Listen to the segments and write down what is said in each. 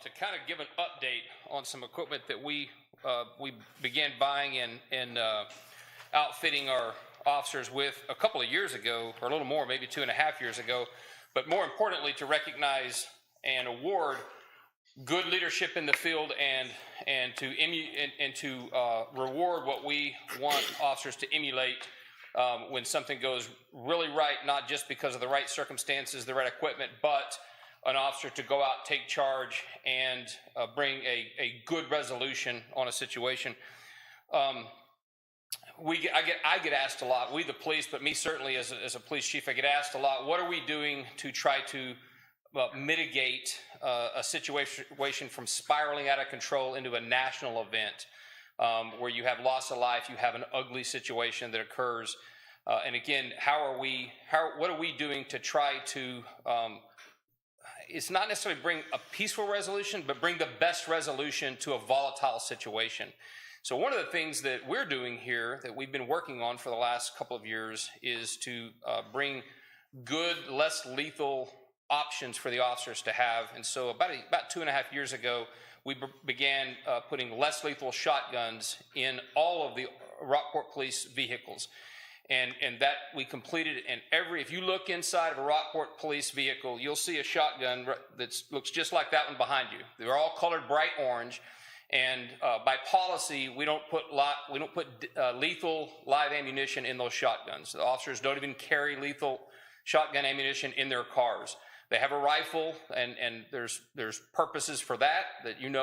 to kind of give an update on some equipment that we began buying and outfitting our officers with a couple of years ago, or a little more, maybe 2.5 years ago, but more importantly, to recognize and award good leadership in the field and to reward what we want officers to emulate when something goes really right, not just because of the right circumstances, the right equipment, but an officer to go out, take charge, and bring a good resolution on a situation. I get asked a lot, we the police, but me certainly as a police chief, I get asked a lot, what are we doing to try to mitigate a situation from spiraling out of control into a national event where you have loss of life, you have an ugly situation that occurs, and again, what are we doing to try to it's not necessarily bring a peaceful resolution, but bring the best resolution to a volatile situation. So one of the things that we're doing here that we've been working on for the last couple of years is to bring good, less lethal options for the officers to have. And so about 2.5 years ago, we began putting less lethal shotguns in all of the Rockport police vehicles. And that we completed, and if you look inside of a Rockport police vehicle, you'll see a shotgun that looks just like that one behind you. They're all colored bright orange, and by policy, we don't put lethal live ammunition in those shotguns. The officers don't even carry lethal shotgun ammunition in their cars. They have a rifle, and there's purposes for that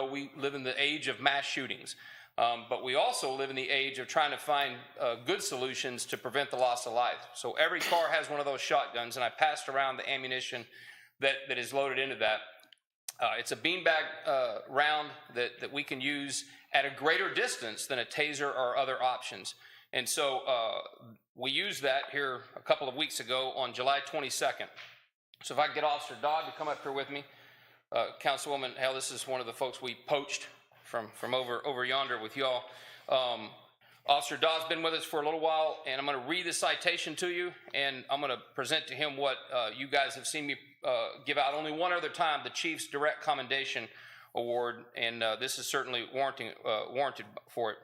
we live in the age of mass shootings. But we also live in the age of trying to find good solutions to prevent the loss of life. So every car has one of those shotguns, and I passed around the ammunition that is loaded into that. It's a beanbag round that we can use at a greater distance than a taser or other options. And so we used that here a couple of weeks ago on July 22nd. So if I can get Officer Dodd to come up here with me. Councilwoman Hale, this is one of the folks we poached from over yonder with y'all. Officer Dodd's been with us for a little while, and I'm going to read the citation to you, and I'm going to present to him what you guys have seen me give out only one other time, the Chief's Direct Commendation Award, and this is certainly warranted for it.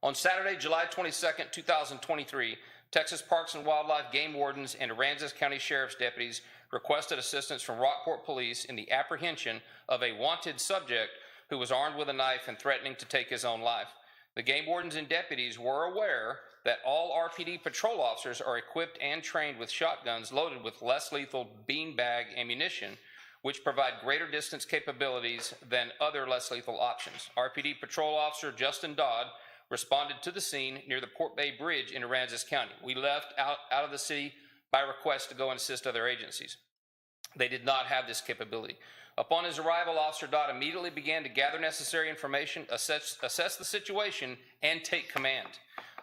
On Saturday, July 22nd, 2023, Texas Parks and Wildlife Game Wardens and Aransas County Sheriff's deputies requested assistance from Rockport Police in the apprehension of a wanted subject who was armed with a knife and threatening to take his own life. The game wardens and deputies were aware that all RPD patrol officers are equipped and trained with shotguns loaded with less lethal beanbag ammunition, which provide greater distance capabilities than other less lethal options. RPD patrol officer Justin Dodd responded to the scene near the Port Bay Bridge in Aransas County. We left out of the city by request to go and assist other agencies. They did not have this capability. Upon his arrival, Officer Dodd immediately began to gather necessary information, assess the situation, and take command.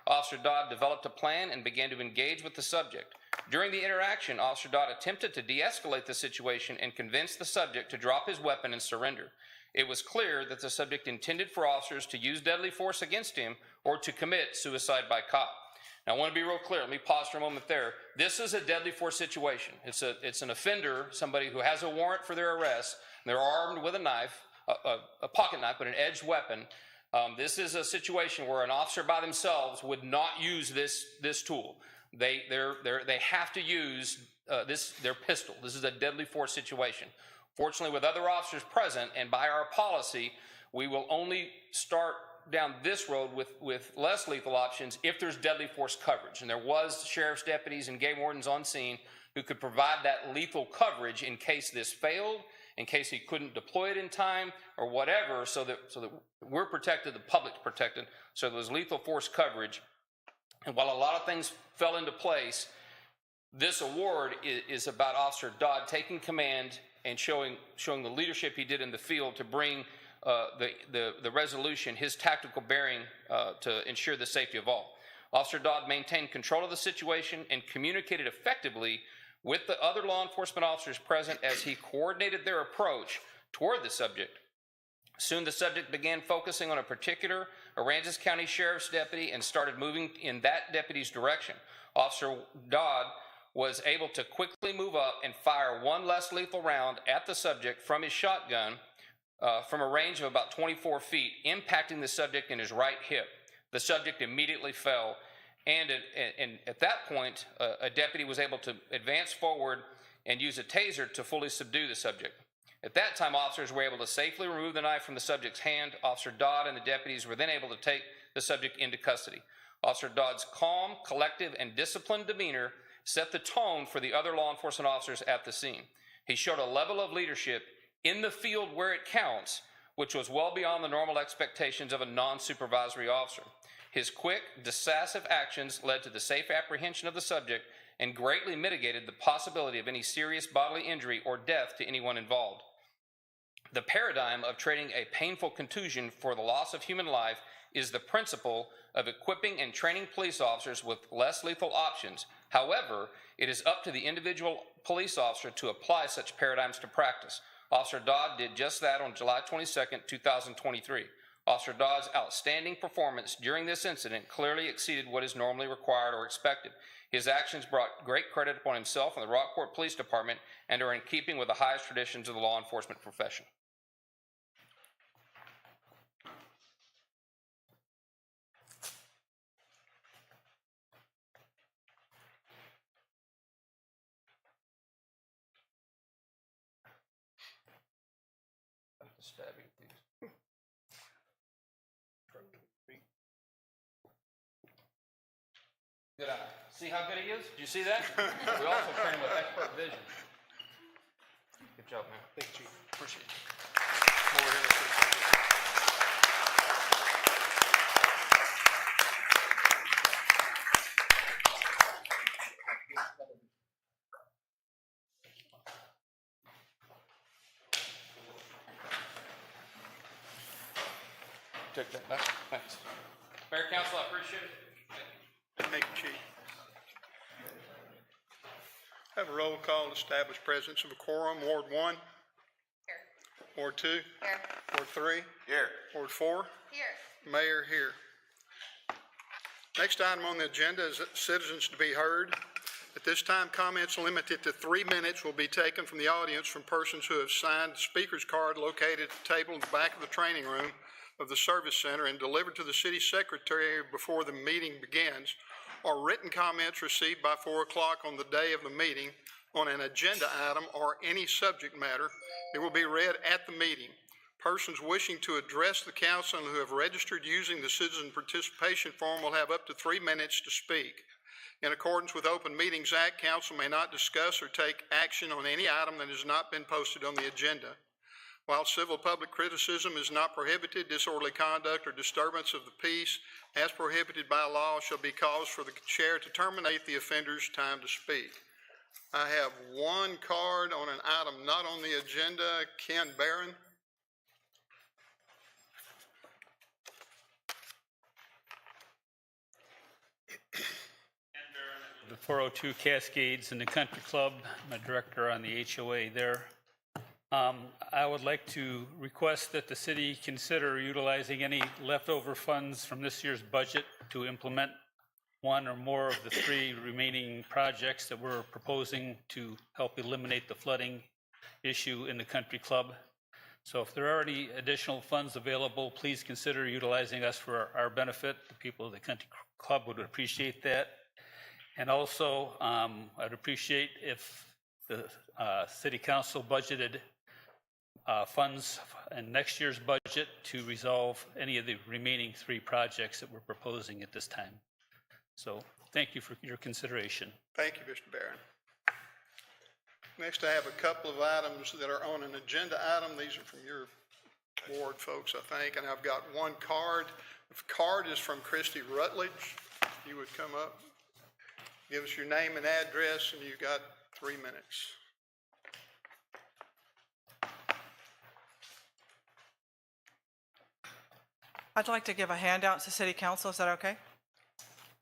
Officer Dodd developed a plan and began to engage with the subject. During the interaction, Officer Dodd attempted to de-escalate the situation and convince the subject to drop his weapon and surrender. It was clear that the subject intended for officers to use deadly force against him or to commit suicide by cop. Now, I want to be real clear. Let me pause for a moment there. This is a deadly force situation. It's an offender, somebody who has a warrant for their arrest. They're armed with a knife, a pocket knife, but an edged weapon. This is a situation where an officer by themselves would not use this tool. They have to use their pistol. This is a deadly force situation. Fortunately, with other officers present and by our policy, we will only start down this road with less lethal options if there's deadly force coverage. And there was sheriff's deputies and game wardens on scene who could provide that lethal coverage in case this failed, in case he couldn't deploy it in time or whatever, so that we're protected, the public's protected, so there was lethal force coverage. And while a lot of things fell into place, this award is about Officer Dodd taking command and showing the leadership he did in the field to bring the resolution, his tactical bearing to ensure the safety of all. Officer Dodd maintained control of the situation and communicated effectively with the other law enforcement officers present as he coordinated their approach toward the subject. Soon the subject began focusing on a particular Aransas County Sheriff's deputy and started moving in that deputy's direction. Officer Dodd was able to quickly move up and fire one less lethal round at the subject from his shotgun from a range of about 24 feet, impacting the subject in his right hip. The subject immediately fell, and at that point, a deputy was able to advance forward and use a taser to fully subdue the subject. At that time, officers were able to safely remove the knife from the subject's hand. Officer Dodd and the deputies were then able to take the subject into custody. Officer Dodd's calm, collective, and disciplined demeanor set the tone for the other law enforcement officers at the scene. He showed a level of leadership in the field where it counts, which was well beyond the normal expectations of a non-supervisory officer. His quick, decisive actions led to the safe apprehension of the subject and greatly mitigated the possibility of any serious bodily injury or death to anyone involved. The paradigm of trading a painful contusion for the loss of human life is the principle of equipping and training police officers with less lethal options. However, it is up to the individual police officer to apply such paradigms to practice. Officer Dodd did just that on July 22nd, 2023. Officer Dodd's outstanding performance during this incident clearly exceeded what is normally required or expected. His actions brought great credit upon himself and the Rockport Police Department and are in keeping with the highest traditions of the law enforcement profession. Good eye. See how good he is? Did you see that? We also train him with expert vision. Good job, man. Thank you, Chief. Appreciate it. Come over here, let's see. Take that back. Thanks. Mayor, Council, I appreciate it. Thank you, Chief. Have a roll call to establish presence of a quorum. Ward 1. Here. Ward 2. Here. Ward 3. Here. Ward 4. Here. Mayor here. Next item on the agenda is citizens to be heard. At this time, comments limited to 3 minutes will be taken from the audience from persons who have signed the speaker's card located at the table in the back of the training room of the Service Center and delivered to the City Secretary before the meeting begins, or written comments received by 4 o'clock on the day of the meeting on an agenda item or any subject matter. It will be read at the meeting. Persons wishing to address the council and who have registered using the citizen participation form will have up to 3 minutes to speak. In accordance with Open Meetings Act, council may not discuss or take action on any item that has not been posted on the agenda. While civil public criticism is not prohibited, disorderly conduct or disturbance of the peace as prohibited by law shall be cause for the chair to terminate the offender's time to speak. I have one card on an item not on the agenda. Ken Barron. The 402 Cascades and the Country Club. I'm a director on the HOA there. I would like to request that the city consider utilizing any leftover funds from this year's budget to implement one or more of the 3 remaining projects that we're proposing to help eliminate the flooding issue in the Country Club. So if there are any additional funds available, please consider utilizing us for our benefit. The people of the Country Club would appreciate that. And also, I'd appreciate if the City Council budgeted funds in next year's budget to resolve any of the remaining 3 projects that we're proposing at this time. So thank you for your consideration. Thank you, Mr. Barron. Next, I have a couple of items that are on an agenda item. These are from your ward folks, I think, and I've got one card. The card is from Christy Rutledge. If you would come up, give us your name and address, and you've got 3 minutes. I'd like to give a handout to City Council. Is that okay?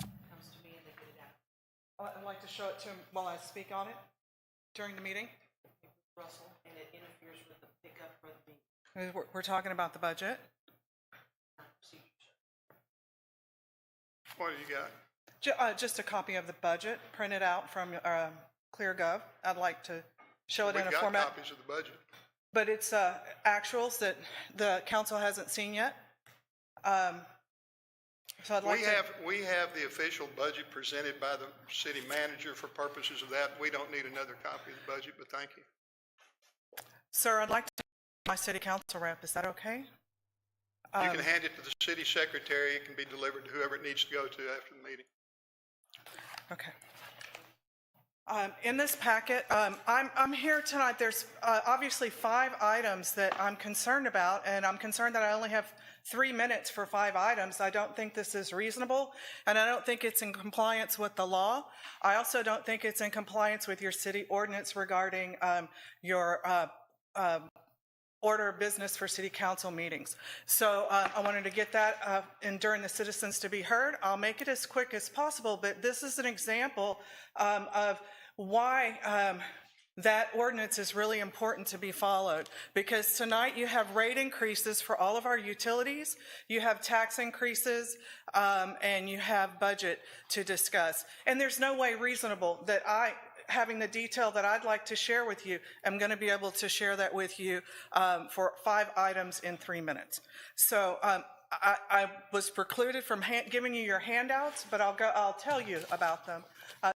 Comes to me and they get it out. I'd like to show it to him while I speak on it during the meeting. Russell, and it interferes with the pickup for the meeting. We're talking about the budget. What do you got? Just a copy of the budget printed out from ClearGov. I'd like to show it in a We've got format. copies of the budget. but it's actuals that the council hasn't seen yet. So I'd like to. We have the official budget presented by the city manager for purposes of that. We don't need another copy of the budget, but thank you. Sir, I'd like to my city council rep. Is that okay? You can hand it to the city secretary. It can be delivered to whoever it needs to go to after the meeting. Okay. In this packet, I'm here tonight. There's obviously 5 items that I'm concerned about, and I'm concerned that I only have 3 minutes for 5 items. I don't think this is reasonable, and I don't think it's in compliance with the law. I also don't think it's in compliance with your city ordinance regarding your order of business for city council meetings. So I wanted to get that in during the citizens to be heard. I'll make it as quick as possible, but this is an example of why that ordinance is really important to be followed, because tonight you have rate increases for all of our utilities, you have tax increases, and you have budget to discuss. And there's no way reasonable that having the detail that I'd like to share with you, I'm going to be able to share that with you for 5 items in 3 minutes. So I was precluded from giving you your handouts, but I'll tell you about them.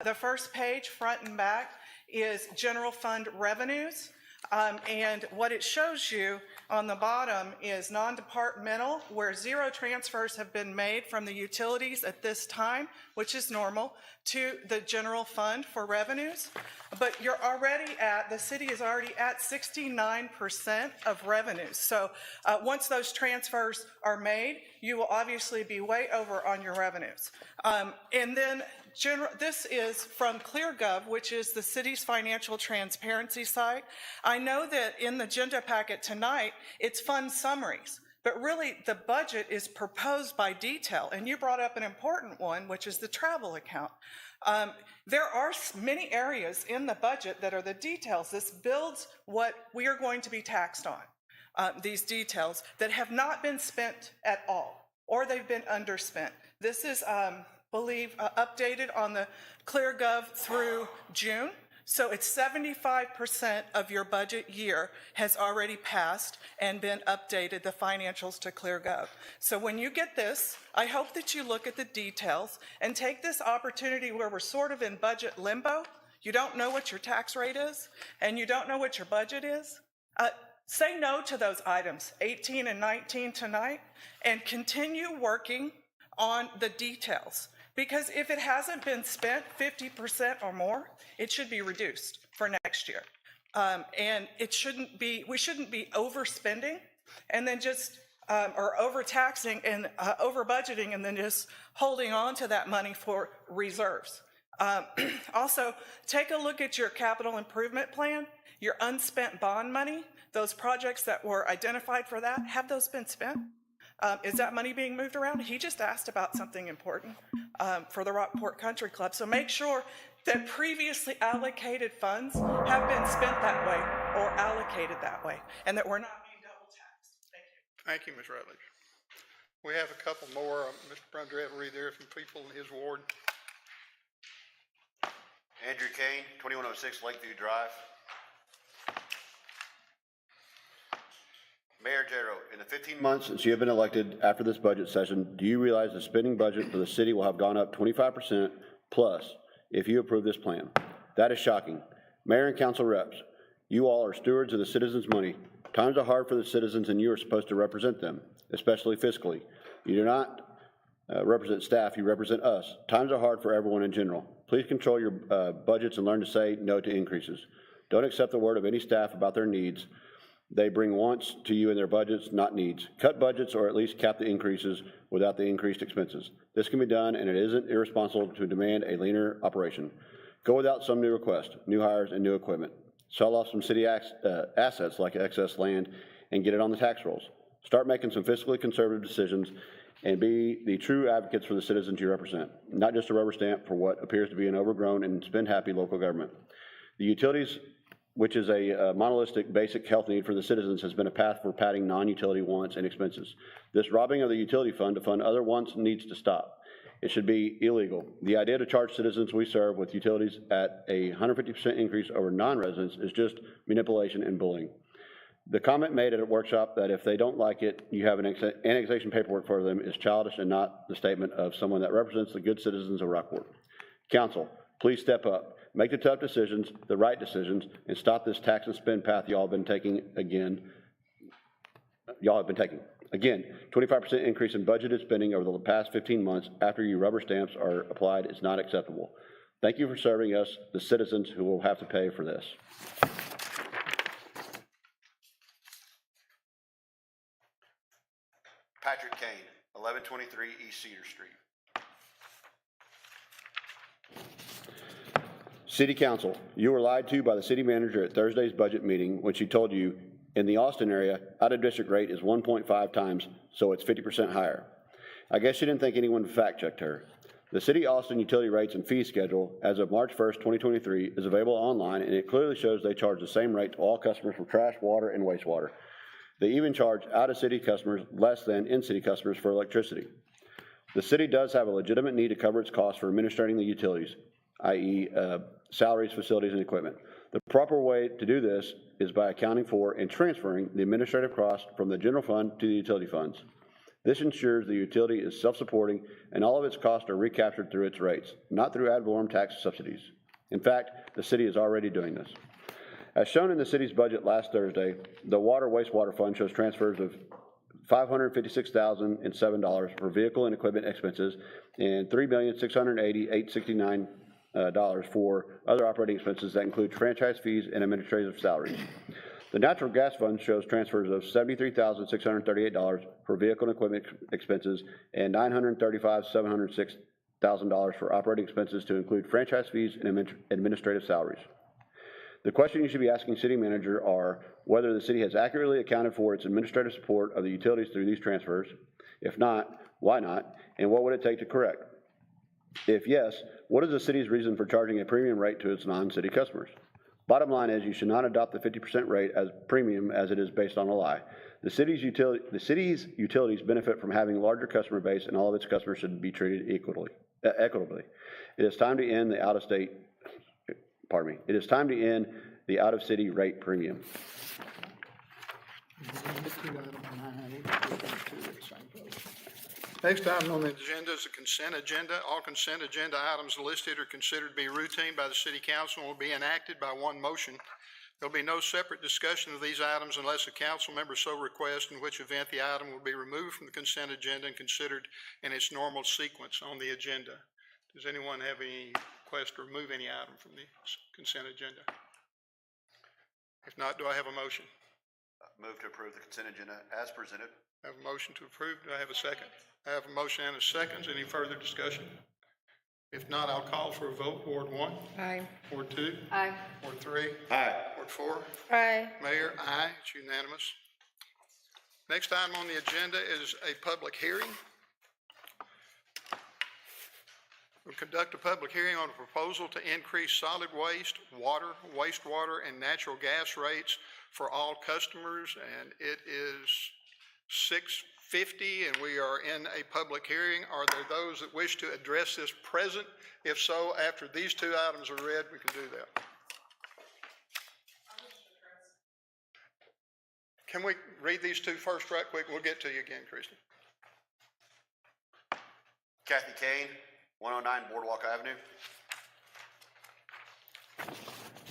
The first page, front and back, is general fund revenues. And what it shows you on the bottom is non-departmental, where 0 transfers have been made from the utilities at this time, which is normal, to the general fund for revenues. But you're already the city is already at 69% of revenues. So once those transfers are made, you will obviously be way over on your revenues. And then this is from ClearGov, which is the city's financial transparency site. I know that in the agenda packet tonight, it's fund summaries, but really the budget is proposed by detail. And you brought up an important one, which is the travel account. There are many areas in the budget that are the details. This builds what we are going to be taxed on, these details that have not been spent at all, or they've been underspent. This is updated on the ClearGov through June. So it's 75% of your budget year has already passed and been updated, the financials to ClearGov. So when you get this, I hope that you look at the details and take this opportunity where we're sort of in budget limbo. You don't know what your tax rate is, and you don't know what your budget is. Say no to those items, 18 and 19 tonight, and continue working on the details. Because if it hasn't been spent 50% or more, it should be reduced for next year. And we shouldn't be overspending and then just, or overtaxing and over budgeting and then just holding on to that money for reserves. Also, take a look at your capital improvement plan, your unspent bond money, those projects that were identified for that, have those been spent? Is that money being moved around? He just asked about something important for the Rockport Country Club. So make sure that previously allocated funds have been spent that way or allocated that way, and that we're not being double taxed. Thank you. Thank you, Ms. Rutledge. We have a couple more. Mr. Brundrett will read there from people in his ward. Andrew Kane, 2106 Lakeview Drive. Mayor Jarrow, in the 15 months since you have been elected after this budget session, do you realize the spending budget for the city will have gone up 25% plus if you approve this plan? That is shocking. Mayor and council reps, you all are stewards of the citizens' money. Times are hard for the citizens and you are supposed to represent them, especially fiscally. You do not represent staff, you represent us. Times are hard for everyone in general. Please control your budgets and learn to say no to increases. Don't accept the word of any staff about their needs. They bring wants to you in their budgets, not needs. Cut budgets or at least cap the increases without the increased expenses. This can be done, and it isn't irresponsible to demand a leaner operation. Go without some new requests, new hires, and new equipment. Sell off some city assets like excess land and get it on the tax rolls. Start making some fiscally conservative decisions and be the true advocates for the citizens you represent, not just a rubber stamp for what appears to be an overgrown and spend-happy local government. The utilities, which is a monolithic basic health need for the citizens, has been a path for padding non-utility wants and expenses. This robbing of the utility fund to fund other wants needs to stop. It should be illegal. The idea to charge citizens we serve with utilities at a 150% increase over non-residents is just manipulation and bullying. The comment made at a workshop that if they don't like it, you have an annexation paperwork for them is childish and not the statement of someone that represents the good citizens of Rockport. Council, please step up, make the tough decisions, the right decisions, and stop this tax and spend path y'all have been taking again. Y'all have been taking. Again, 25% increase in budgeted spending over the past 15 months after you rubber stamps are applied is not acceptable. Thank you for serving us, the citizens who will have to pay for this. Patrick Kane, 1123 East Cedar Street. City Council, you were lied to by the city manager at Thursday's budget meeting when she told you in the Austin area, out-of-district rate is 1.5 times, so it's 50% higher. I guess she didn't think anyone fact-checked her. The City Austin utility rates and fee schedule as of March 1st, 2023 is available online, and it clearly shows they charge the same rate to all customers for trash, water, and wastewater. They even charge out-of-city customers less than in-city customers for electricity. The city does have a legitimate need to cover its costs for administrating the utilities, i.e. Salaries, facilities, and equipment. The proper way to do this is by accounting for and transferring the administrative costs from the general fund to the utility funds. This ensures the utility is self-supporting and all of its costs are recaptured through its rates, not through ad valorem tax subsidies. In fact, the city is already doing this. As shown in the city's budget last Thursday, the Water Wastewater Fund shows transfers of $556,007 for vehicle and equipment expenses and $3,680,869 for other operating expenses that include franchise fees and administrative salaries. The Natural Gas Fund shows transfers of $73,638 for vehicle and equipment expenses and $935,706,000 for operating expenses to include franchise fees and administrative salaries. The question you should be asking city manager are whether the city has accurately accounted for its administrative support of the utilities through these transfers. If not, why not? And what would it take to correct? If yes, what is the city's reason for charging a premium rate to its non-city customers? Bottom line is you should not adopt the 50% rate as premium as it is based on a lie. The city's utilities benefit from having a larger customer base and all of its customers should be treated equitably. It is time to end the out-of-city rate premium. Next item on the agenda is the consent agenda. All consent agenda items listed are considered to be routine by the City Council and will be enacted by one motion. There'll be no separate discussion of these items unless a council member so requests, in which event the item will be removed from the consent agenda and considered in its normal sequence on the agenda. Does anyone have any request to remove any item from the consent agenda? If not, do I have a motion? Move to approve the consent agenda as presented. I have a motion to approve. Do I have a second? I have a motion and a second. Any further discussion? If not, I'll call for a vote. Ward 1? Aye. Ward 2? Aye. Ward 3? Aye. Ward 4? Aye. Mayor, aye. It's unanimous. Next item on the agenda is a public hearing. We'll conduct a public hearing on a proposal to increase solid waste, water, wastewater, and natural gas rates for all customers, and it is 6:50, and we are in a public hearing. Are there those that wish to address this present? If so, after these two items are read, we can do that. Can we read these two first right quick? We'll get to you again, Christy. Kathy Kane, 109 Boardwalk Avenue.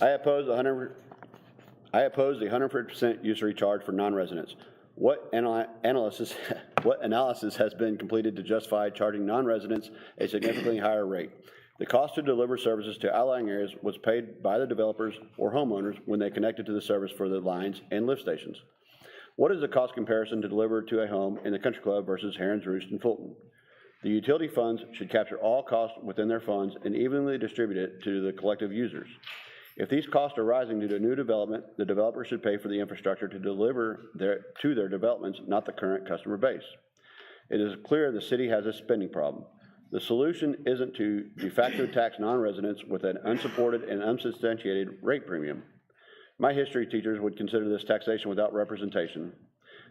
I oppose the 100% usury charge for non-residents. What analysis has been completed to justify charging non-residents a significantly higher rate? The cost to deliver services to outlying areas was paid by the developers or homeowners when they connected to the service for the lines and lift stations. What is the cost comparison to deliver to a home in the country club versus Heron's Roost and Fulton? The utility funds should capture all costs within their funds and evenly distribute it to the collective users. If these costs are rising due to new development, the developer should pay for the infrastructure to deliver to their developments, not the current customer base. It is clear the city has a spending problem. The solution isn't to de facto tax non-residents with an unsupported and unsubstantiated rate premium. My history teachers would consider this taxation without representation.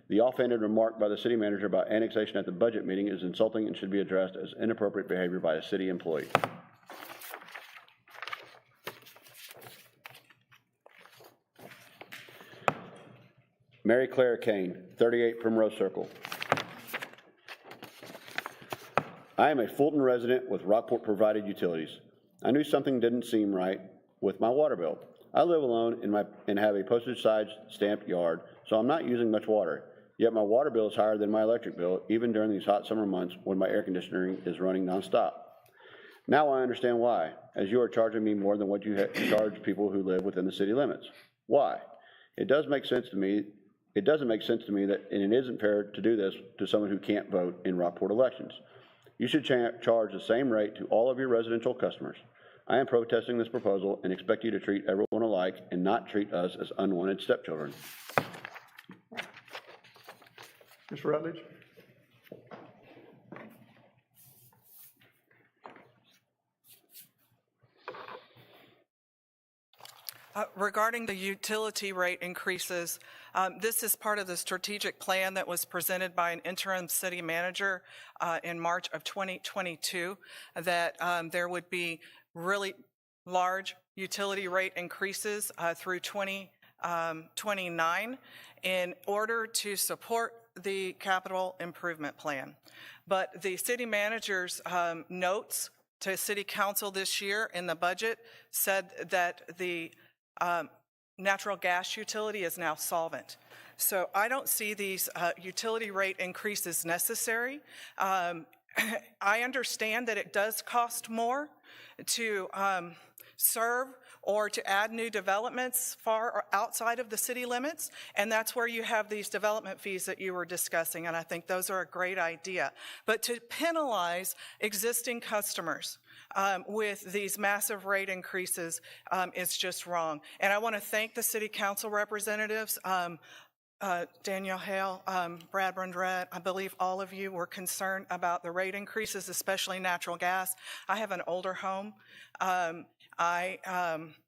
The offhanded remark by the city manager about annexation at the budget meeting is insulting and should be addressed as inappropriate behavior by a city employee. Mary Claire Kane, 38 Primrose Circle. I am a Fulton resident with Rockport Provided Utilities. I knew something didn't seem right with my water bill. I live alone and have a postage size stamped yard, so I'm not using much water. Yet my water bill is higher than my electric bill, even during these hot summer months when my air conditioning is running nonstop. Now I understand why, as you are charging me more than what you charge people who live within the city limits. Why? It doesn't make sense to me that, and it isn't fair to do this to someone who can't vote in Rockport elections. You should charge the same rate to all of your residential customers. I am protesting this proposal and expect you to treat everyone alike and not treat us as unwanted stepchildren. Ms. Rutledge? Regarding the utility rate increases, this is part of the strategic plan that was presented by an interim city manager in March of 2022, that there would be really large utility rate increases through 2029 in order to support the capital improvement plan. But the city manager's notes to city council this year in the budget said that the natural gas utility is now solvent. So I don't see these utility rate increases necessary. I understand that it does cost more to serve or to add new developments far or outside of the city limits, and that's where you have these development fees that you were discussing, and I think those are a great idea. But to penalize existing customers with these massive rate increases is just wrong. And I want to thank the city council representatives, Danielle Hale, Brad Brundrett. I believe all of you were concerned about the rate increases, especially natural gas. I have an older home.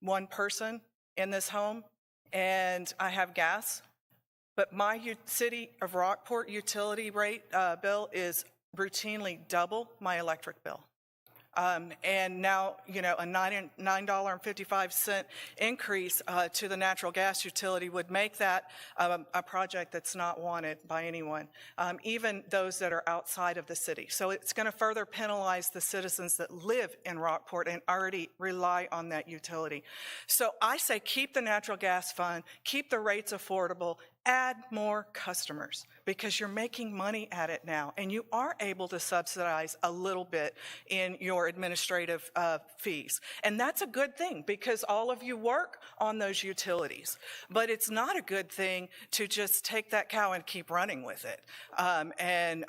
One person in this home, and I have gas, but my city of Rockport utility rate bill is routinely double my electric bill. And now, a $9.55 increase to the natural gas utility would make that a project that's not wanted by anyone, even those that are outside of the city. So it's going to further penalize the citizens that live in Rockport and already rely on that utility. So I say keep the natural gas fund, keep the rates affordable, add more customers, because you're making money at it now, and you are able to subsidize a little bit in your administrative fees. And that's a good thing, because all of you work on those utilities. But it's not a good thing to just take that cow and keep running with it, and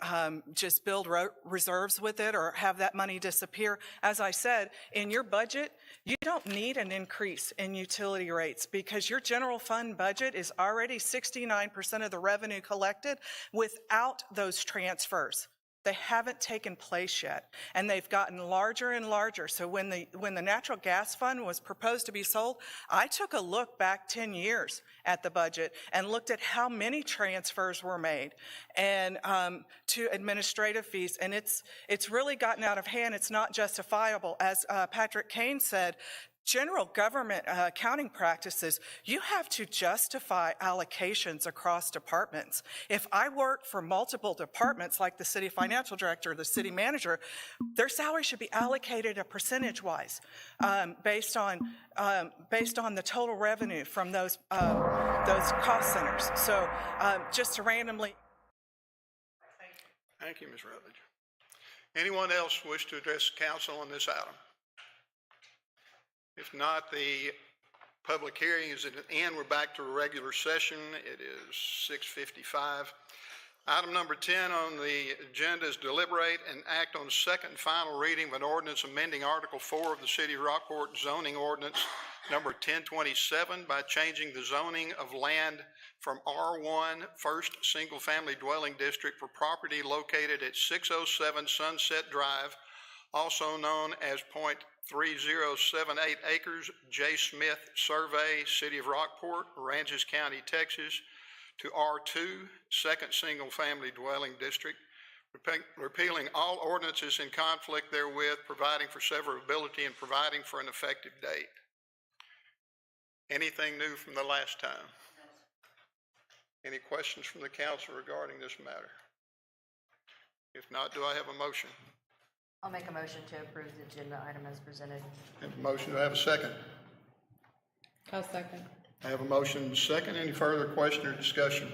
just build reserves with it or have that money disappear. As I said, in your budget, you don't need an increase in utility rates, because your general fund budget is already 69% of the revenue collected without those transfers. They haven't taken place yet, and they've gotten larger and larger. So when the natural gas fund was proposed to be sold, I took a look back 10 years at the budget and looked at how many transfers were made and to administrative fees, and it's really gotten out of hand. It's not justifiable. As Patrick Kane said, general government accounting practices, you have to justify allocations across departments. If I work for multiple departments, like the city financial director, the city manager, their salary should be allocated a percentage-wise based on the total revenue from those cost centers. So just to randomly. Thank you, Ms. Rutledge. Anyone else wish to address the council on this item? If not, the public hearing is at an end. We're back to a regular session. It is 6:55. Item number 10 on the agenda is deliberate and act on second and final reading of an ordinance amending Article 4 of the City of Rockport zoning ordinance number 1027 by changing the zoning of land from R1 First Single Family Dwelling District for property located at 607 Sunset Drive, also known as .3078 acres, J. Smith Survey, City of Rockport, Aransas County, Texas, to R2, Second Single Family Dwelling District, repealing all ordinances in conflict therewith, providing for severability, and providing for an effective date. Anything new from the last time? Any questions from the council regarding this matter? If not, do I have a motion? I'll make a motion to approve the agenda item as presented. Have a motion, do I have a second? I'll second. I have a motion and a second. Any further question or discussion?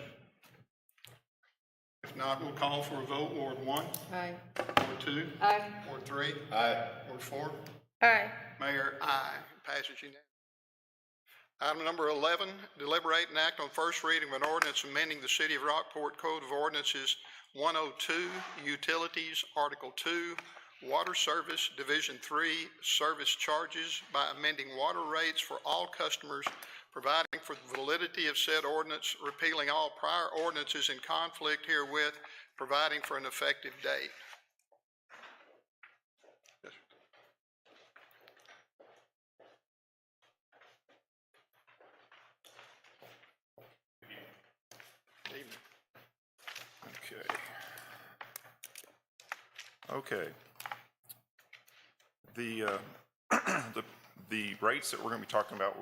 If not, we'll call for a vote. Ward 1, Aye. Ward 2, Aye. Ward 3. Aye. Ward 4. Aye. Mayor, aye. Passes unanimously. Item number 11, deliberate and act on first reading of an ordinance amending the City of Rockport Code of Ordinances 102, Utilities, Article 2, Water Service, Division 3, Service Charges by amending water rates for all customers, providing for the validity of said ordinance, repealing all prior ordinances in conflict herewith, providing for an effective date. Yes, sir. Good evening. Okay. The rates that we're going to be talking about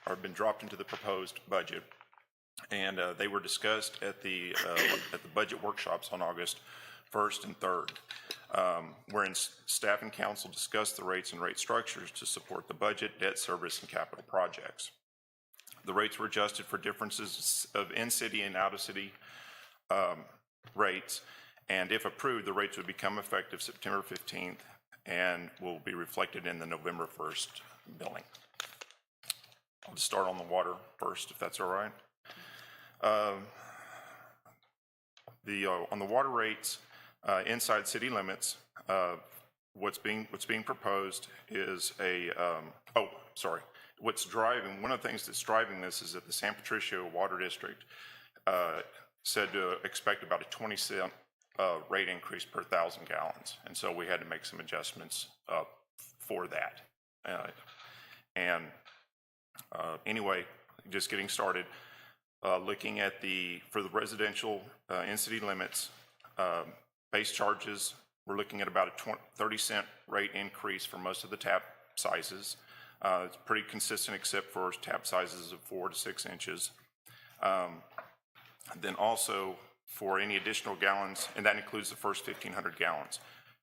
have been dropped into the proposed budget, and they were discussed at the budget workshops on August 1st and 3rd, wherein staff and council discussed the rates and rate structures to support the budget, debt service, and capital projects. The rates were adjusted for differences of in-city and out-of-city rates, and if approved, the rates would become effective September 15th and will be reflected in the November 1st billing. I'll just start on the water first, if that's all right. On the water rates inside city limits, what's being proposed is one of the things that's driving this is that the San Patricio Water District said to expect about a 20-cent rate increase per 1,000 gallons. And so we had to make some adjustments for that. Anyway, just getting started, looking at for the residential in-city limits, base charges, we're looking at about a 30-cent rate increase for most of the tap sizes. It's pretty consistent except for tap sizes of 4 to 6 inches. Then also for any additional gallons, and that includes the first 1,500 gallons.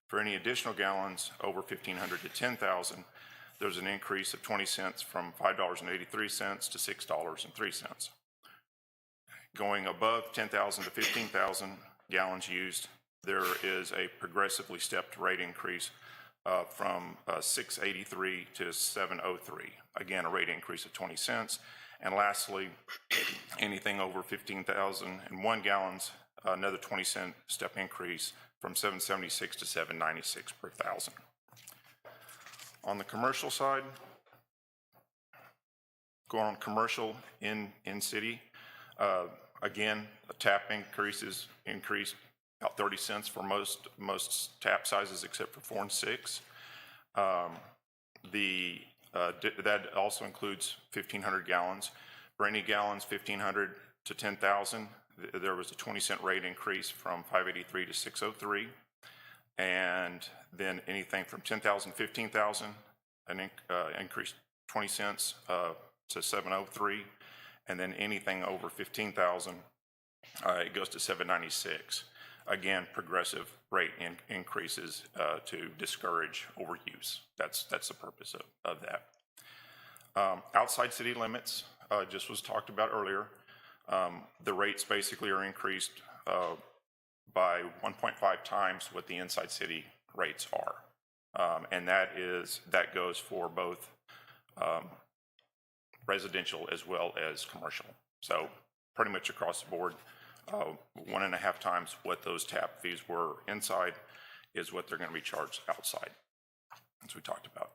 For any additional gallons over 1,500 to 10,000, there's an increase of 20 cents from $5.83 to $6.03. Going above 10,000 to 15,000 gallons used, there is a progressively stepped rate increase from $6.83 to $7.03. Again, a rate increase of 20 cents. And lastly, anything over 15,001 gallons, another 20-cent step increase from $7.76 to $7.96 per thousand. On the commercial side, going on commercial in city, again, the tap increased about 30 cents for most tap sizes except for 4 and 6. That also includes 1,500 gallons. For any gallons 1,500 to 10,000, there was a 20-cent rate increase from $5.83 to $6.03. And then anything from 10,000 to 15,000, an increase 20 cents to $7.03. And then anything over 15,000, it goes to $7.96. Again, progressive rate increases to discourage overuse. That's the purpose of that. Outside city limits, just was talked about earlier. The rates basically are increased by 1.5 times what the inside city rates are. And that goes for both residential as well as commercial. So pretty much across the board, 1.5 times what those tap fees were inside is what they're going to be charged outside, as we talked about.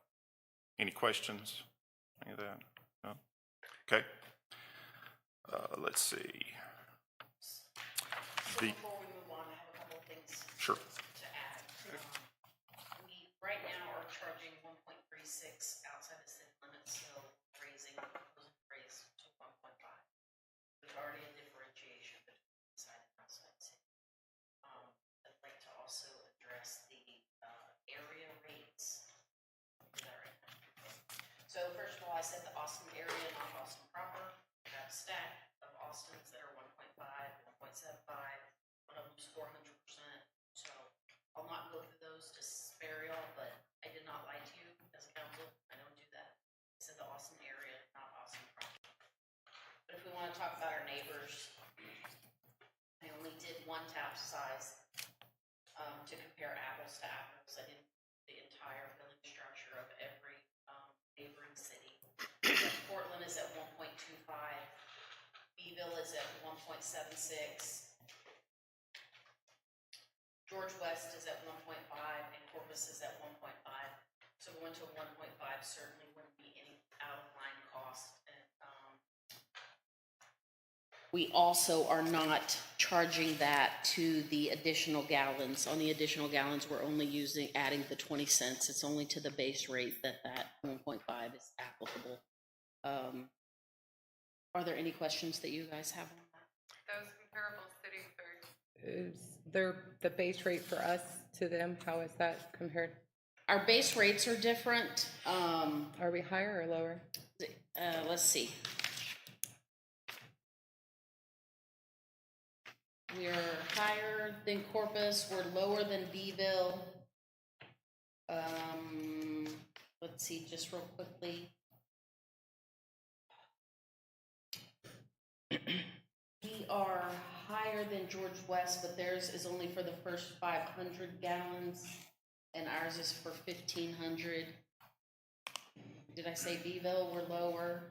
Any questions? Any of that? No? Okay. Let's see. Before we move on, I have a couple of things Sure. to add. We right now are charging 1.36 outside the city limits, so proposing raise to 1.5. There's already a differentiation between inside and outside city. I'd like to also address the area rates. So first of all, I said the Austin area, not Austin proper. We have a stack of Austins that are 1.5, 1.75, one of them's 400%. So I'll not go through those to spare y'all, but I did not lie to you as a council. I don't do that. I said the Austin area, not Austin proper. But if we want to talk about our neighbors, I only did one tap size to compare apples to apples. I didn't do the entire billing structure of every neighboring city. Portland is at 1.25. Beeville is at 1.76. George West is at 1.5, and Corpus is at 1.5. So going to 1.5 certainly wouldn't be any out of line cost. And, we also are not charging that to the additional gallons. On the additional gallons, we're only adding the 20 cents. It's only to the base rate that 1.5 is applicable. Are there any questions that you guys have on that? Those comparable cities, they're the base rate for us to them. How is that compared? Our base rates are different. Are we higher or lower? Let's see. We're higher than Corpus, we're lower than Beeville. Let's see, just real quickly. We are higher than George West, but theirs is only for the first 500 gallons, and ours is for 1,500. Did I say Beeville? We're lower.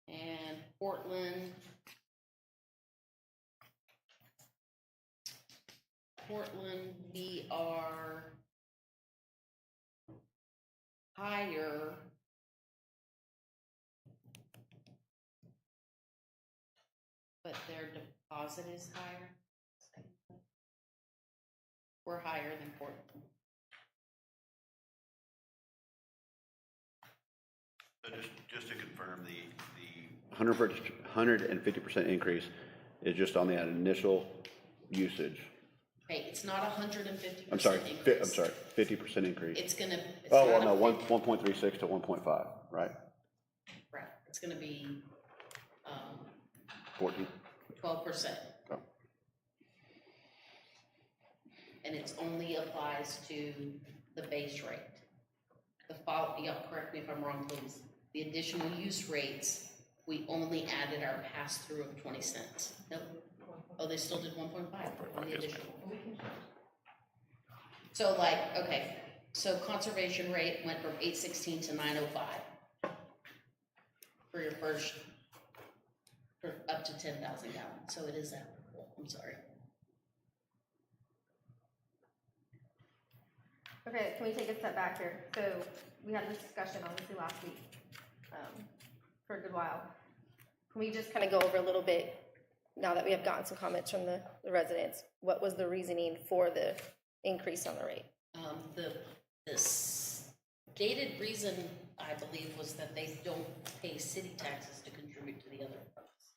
And Portland, we are higher. But their deposit is higher. We're higher than Portland. So just to confirm, the 150% increase is just on the initial usage. Okay, it's not 150%. I'm sorry, increase. 50% increase. It's gonna. Oh, well, no, 1.36 to 1.5, right? Right, it's gonna be 14. 12%. Oh. And it only applies to the base rate. Y'all correct me if I'm wrong, please. The additional use rates, we only added our pass-through of 20 cents. Nope. Oh, they still did 1.5 on the additional. So okay, so conservation rate went from 816 to 905 for your first, for up to 10,000 gallons. So it is applicable. I'm sorry. Okay, can we take a step back here? So we had this discussion obviously last week for a good while. Can we just kind of go over a little bit, now that we have gotten some comments from the residents, what was the reasoning for the increase on the rate? The stated reason, I believe, was that they don't pay city taxes to contribute to the other funds.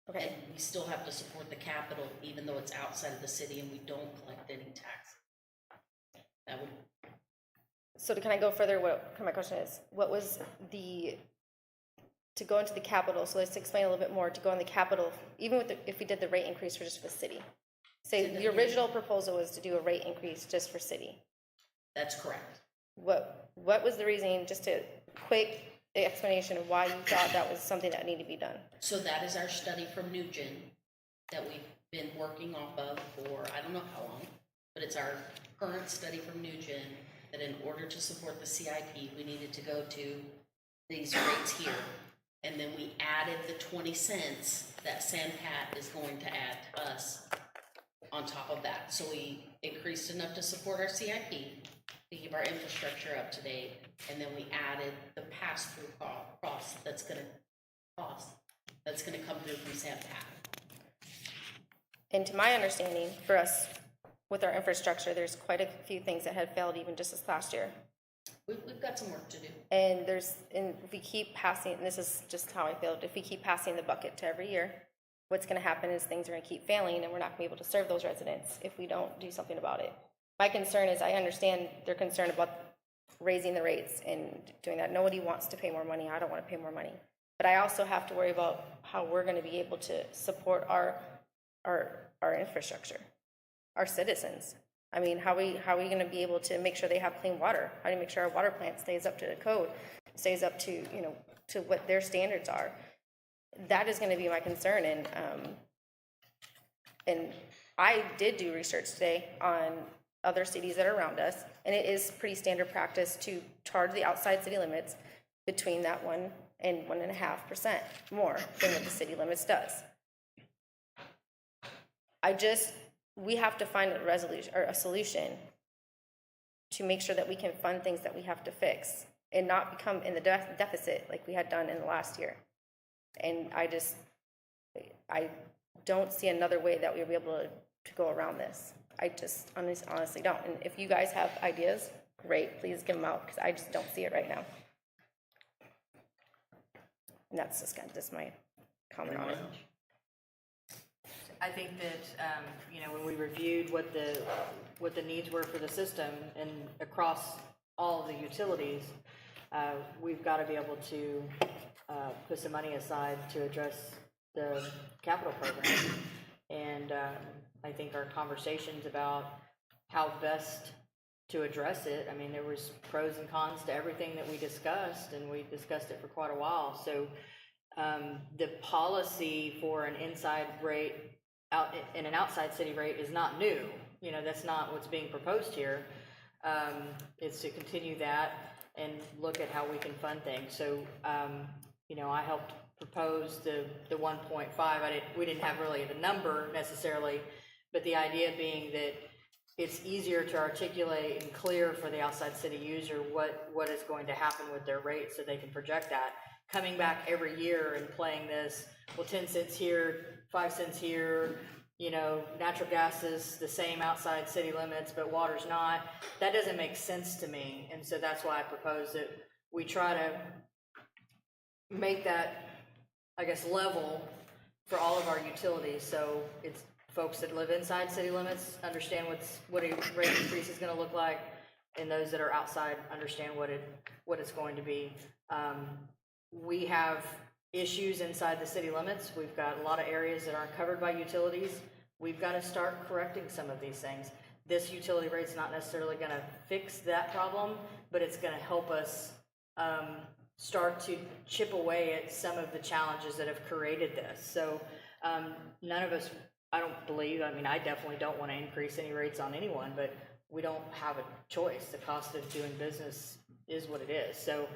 Okay. And we still have to support the capital, even though it's outside of the city and we don't collect any tax. That would. So to kind of go further, my question is, what was to go into the capital, so let's explain a little bit more, to go in the capital, even with if we did the rate increase for just for the city. Say the original proposal was to do a rate increase just for city. That's correct. What was the reasoning, just a quick explanation of why you thought that was something that needed to be done? So that is our study from NewGen that we've been working off of for I don't know how long, but it's our current study from NewGen that in order to support the CIP, we needed to go to these rates here. And then we added the 20 cents that Sandpat is going to add to us on top of that. So we increased enough to support our CIP, to keep our infrastructure up to date, and then we added the pass-through cost that's gonna come through from Sandpat. And to my understanding, for us, with our infrastructure, there's quite a few things that had failed even just this last year. We've got some work to do. And if we keep passing, and this is just how I feel, if we keep passing the bucket to every year, what's gonna happen is things are gonna keep failing and we're not gonna be able to serve those residents if we don't do something about it. My concern is, I understand their concern about raising the rates and doing that. Nobody wants to pay more money. I don't wanna pay more money. but I also have to worry about how we're gonna be able to support our infrastructure, our citizens. I mean, how are we gonna be able to make sure they have clean water? How do you make sure our water plant stays up to the code, stays up to, you know, to what their standards are? That is gonna be my concern, and I did do research today on other cities that are around us, and it is pretty standard practice to charge the outside city limits between that 1 and 1.5% more than what the city limits does. We have to find a resolution or a solution to make sure that we can fund things that we have to fix and not become in the deficit like we had done in the last year. And I don't see another way that we'll be able to go around this. I just honestly don't. And if you guys have ideas, great, please give them out, because I just don't see it right now. And that's just my comment on it. I think that, you know, when we reviewed what the needs were for the system and across all of the utilities, we've got to be able to put some money aside to address the capital program. And I think our conversations about how best to address it, I mean, there was pros and cons to everything that we discussed, and we discussed it for quite a while. So the policy for an inside rate and an outside city rate is not new. You know, that's not what's being proposed here. It's to continue that and look at how we can fund things. So, you know, I helped propose the 1.5. We didn't have really the number necessarily, but the idea being that it's easier to articulate and clear for the outside city user what is going to happen with their rate, so they can project that. Coming back every year and playing this, well, 10 cents here, 5 cents here, you know, natural gas is the same outside city limits, but water's not. That doesn't make sense to me. And so that's why I propose that we try to make that, I guess, level for all of our utilities. So it's folks that live inside city limits understand what a rate increase is going to look like, and those that are outside understand what it's going to be. We have issues inside the city limits. We've got a lot of areas that aren't covered by utilities. We've got to start correcting some of these things. This utility rate's not necessarily going to fix that problem, but it's going to help us start to chip away at some of the challenges that have created this. So none of us, I don't believe, I mean, I definitely don't want to increase any rates on anyone, but we don't have a choice. The cost of doing business is what it is. So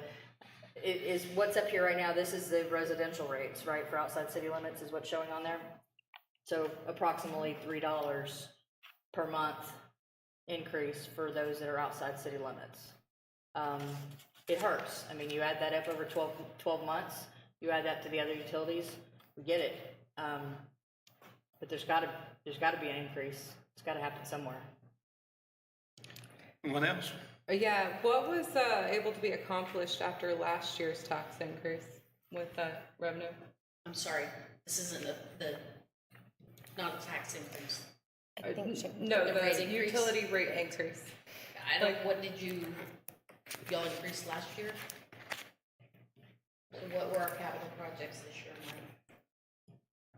it is what's up here right now. This is the residential rates, right, for outside city limits is what's showing on there. So approximately $3 per month increase for those that are outside city limits. It hurts. I mean, you add that up over 12 months, you add that to the other utilities, we get it. But there's got to be an increase. It's got to happen somewhere. Anyone else? Yeah, what was able to be accomplished after last year's tax increase with that revenue? I'm sorry, this isn't not a tax increase. I think we should. No, The rate the increase? utility rate increase. I don't, what did y'all increase last year? What were our capital projects this year, Mike?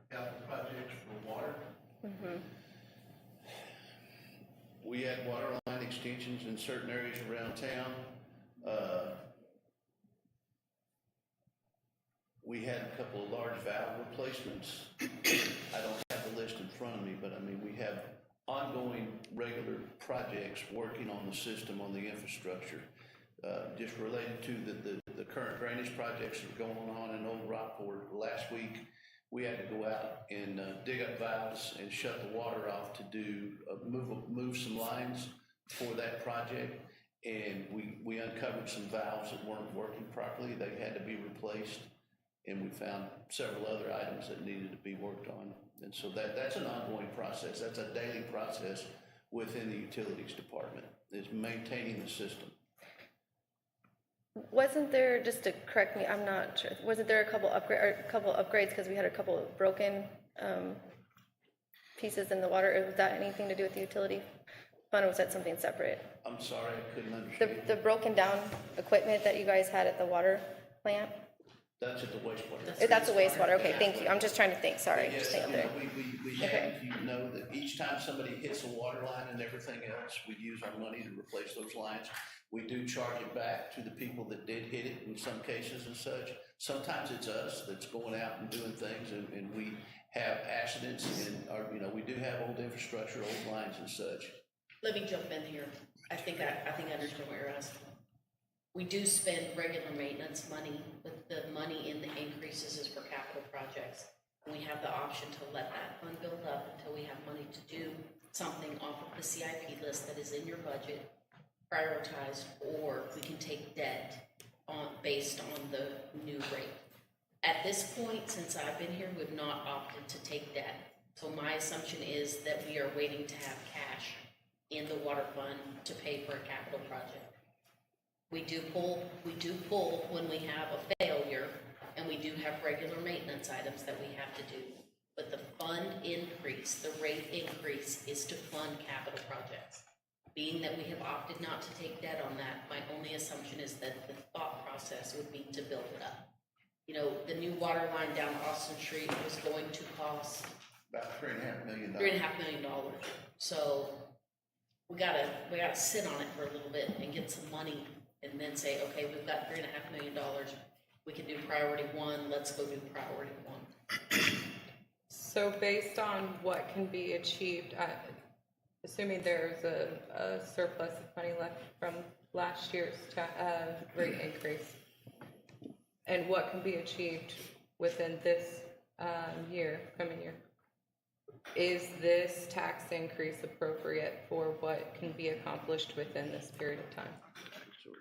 Capital projects for water. Mm-hmm. We had water line extensions in certain areas around town. We had a couple of large valve replacements. I don't have the list in front of me, but I mean, we have ongoing regular projects working on the system, on the infrastructure. Just related to the current drainage projects that are going on in Old Rockport. Last week, we had to go out and dig up valves and shut the water off to do move some lines for that project, and we uncovered some valves that weren't working properly. They had to be replaced, and we found several other items that needed to be worked on. And so that's an ongoing process. That's a daily process within the utilities department, is maintaining the system. Wasn't there, just to correct me, I'm not sure, wasn't there a couple upgrades because we had a couple of broken pieces in the water? Was that anything to do with the utility fund, or was that something separate? I'm sorry, I couldn't understand. The broken down equipment that you guys had at the water plant? That's at the wastewater. That's a wastewater, okay, thank you, I'm just trying to think, sorry, Yes, just think you through. know, we have, you know, that each time somebody hits a water line and everything else, we use our money to replace those lines. We do charge it back to the people that did hit it in some cases and such. Sometimes it's us that's going out and doing things, and we have accidents, and our, you know, we do have old infrastructure, old lines and such. Let me jump in here. I think I understand what you're asking. We do spend regular maintenance money, but the money in the increases is for capital projects. And we have the option to let that fund build up until we have money to do something off of the CIP list that is in your budget, prioritized, or we can take debt based on the new rate. At this point, since I've been here, we've not opted to take debt. So my assumption is that we are waiting to have cash in the water fund to pay for a capital project. We do pull when we have a failure, and we do have regular maintenance items that we have to do. But the fund increase, the rate increase, is to fund capital projects. Being that we have opted not to take debt on that, my only assumption is that the thought process would be to build it up. You know, the new water line down Austin Street was going to cost About $3.5 million. $3.5 million. So we gotta sit on it for a little bit and get some money, and then say, okay, we've got $3.5 million. We can do priority one. Let's go do priority one. So based on what can be achieved, assuming there's a surplus of money left from last year's rate increase, and what can be achieved within this coming year, is this tax increase appropriate for what can be accomplished within this period of time?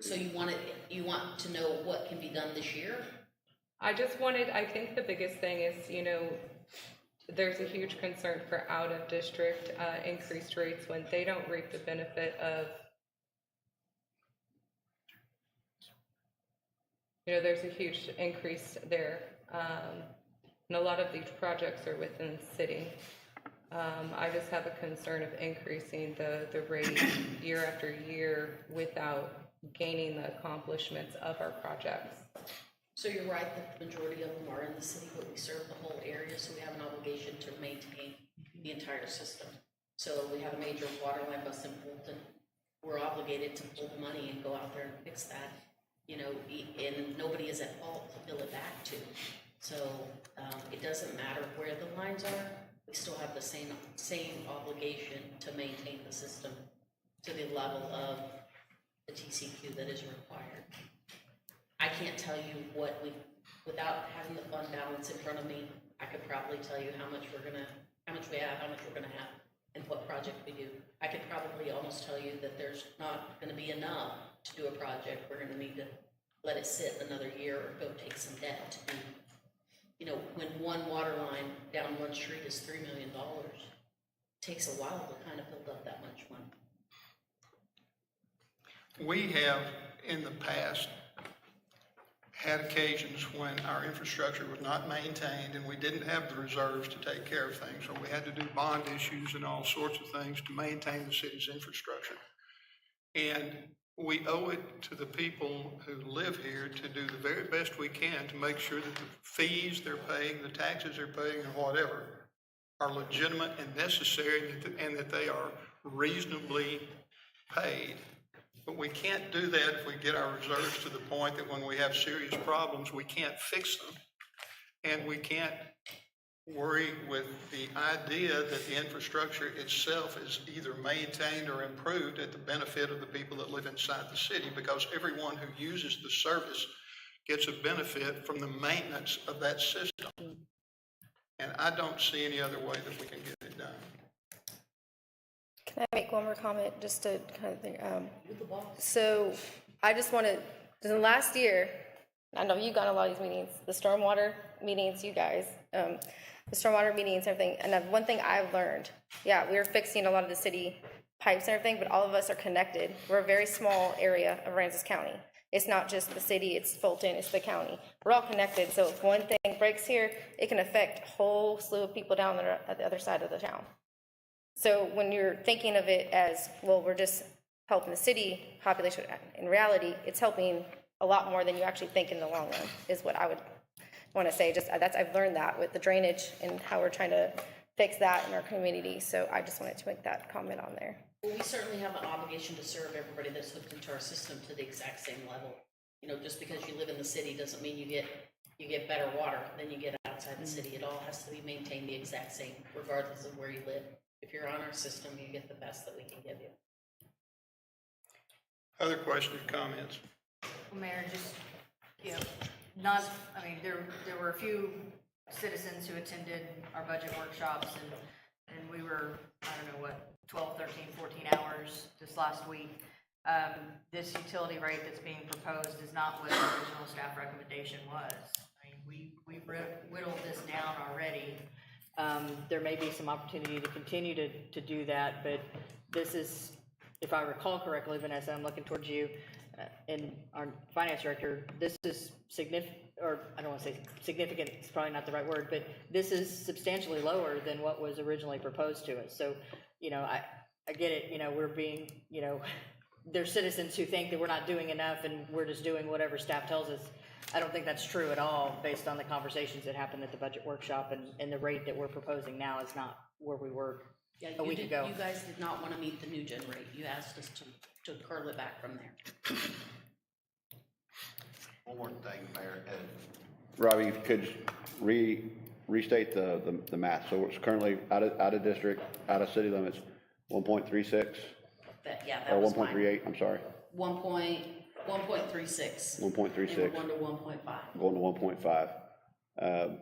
So you want to know what can be done this year? I think the biggest thing is, you know, there's a huge concern for out-of-district increased rates when they don't reap the benefit of, you know, there's a huge increase there. And a lot of these projects are within the city. I just have a concern of increasing the rate year after year without gaining the accomplishments of our projects. So you're right that the majority of them are in the city, but we serve the whole area, so we have an obligation to maintain the entire system. So we have a major water line bust in Fulton. We're obligated to pull the money and go out there and fix that, you know, and nobody is at fault to bill it back to. So it doesn't matter where the lines are, we still have the same obligation to maintain the system to the level of the TCQ that is required. I can't tell you without having the fund balance in front of me, I could probably tell you how much we have, how much we're gonna have, and what project we do. I could probably almost tell you that there's not gonna be enough to do a project. We're gonna need to let it sit another year or go take some debt to do. You know, when one water line down one street is $3 million, it takes a while to kind of build up that much money. We have, in the past, had occasions when our infrastructure was not maintained and we didn't have the reserves to take care of things, so we had to do bond issues and all sorts of things to maintain the city's infrastructure. And we owe it to the people who live here to do the very best we can to make sure that the fees they're paying, the taxes they're paying, or whatever, are legitimate and necessary, and that they are reasonably paid. But we can't do that if we get our reserves to the point that when we have serious problems, we can't fix them. And we can't worry with the idea that the infrastructure itself is either maintained or improved at the benefit of the people that live inside the city, because everyone who uses the service gets a benefit from the maintenance of that system. And I don't see any other way that we can get it done. Can I make one more comment, just to kind of think, so I just wanted, in the last year, I know you've gone to a lot of these meetings, the stormwater meetings, you guys, the stormwater meetings, everything, and one thing I've learned, yeah, we're fixing a lot of the city pipes and everything, but all of us are connected. We're a very small area of Aransas County. It's not just the city, it's Fulton, it's the county. We're all connected, so if one thing breaks here, it can affect a whole slew of people down there at the other side of the town. So when you're thinking of it as, well, we're just helping the city population, in reality, it's helping a lot more than you actually think in the long run, is what I would want to say, just, I've learned that with the drainage and how we're trying to fix that in our community. So I just wanted to make that comment on there. Well, we certainly have an obligation to serve everybody that's hooked into our system to the exact same level. You know, just because you live in the city doesn't mean you get better water than you get outside the city. It all has to be maintained the exact same, regardless of where you live. If you're on our system, you get the best that we can give you. Other questions, comments? Well, Mayor, just, there were a few citizens who attended our budget workshops and we were, 12, 13, 14 hours this last week. This utility rate that's being proposed is not what the original staff recommendation was. I mean, we've whittled this down already. There may be some opportunity to continue to do that, but this is, if I recall correctly, Vanessa, I'm looking towards you and our finance director, this is significant, or I don't want to say significant, it's probably not the right word, but this is substantially lower than what was originally proposed to us. So, I get it, we're being, there's citizens who think that we're not doing enough and we're just doing whatever staff tells us. I don't think that's true at all based on the conversations that happened at the budget workshop, and the rate that we're proposing now is not where we were a week ago. You guys did not want to meet the new gen rate. You asked us to curl it back from there. One more thing, Mayor. Robbie, if you could restate the math. So it's currently out of district, out of city limits, 1.36? That Or was 1.38, I'm sorry. 1.36. 1.36. And we're going to 1.5. Going to 1.5.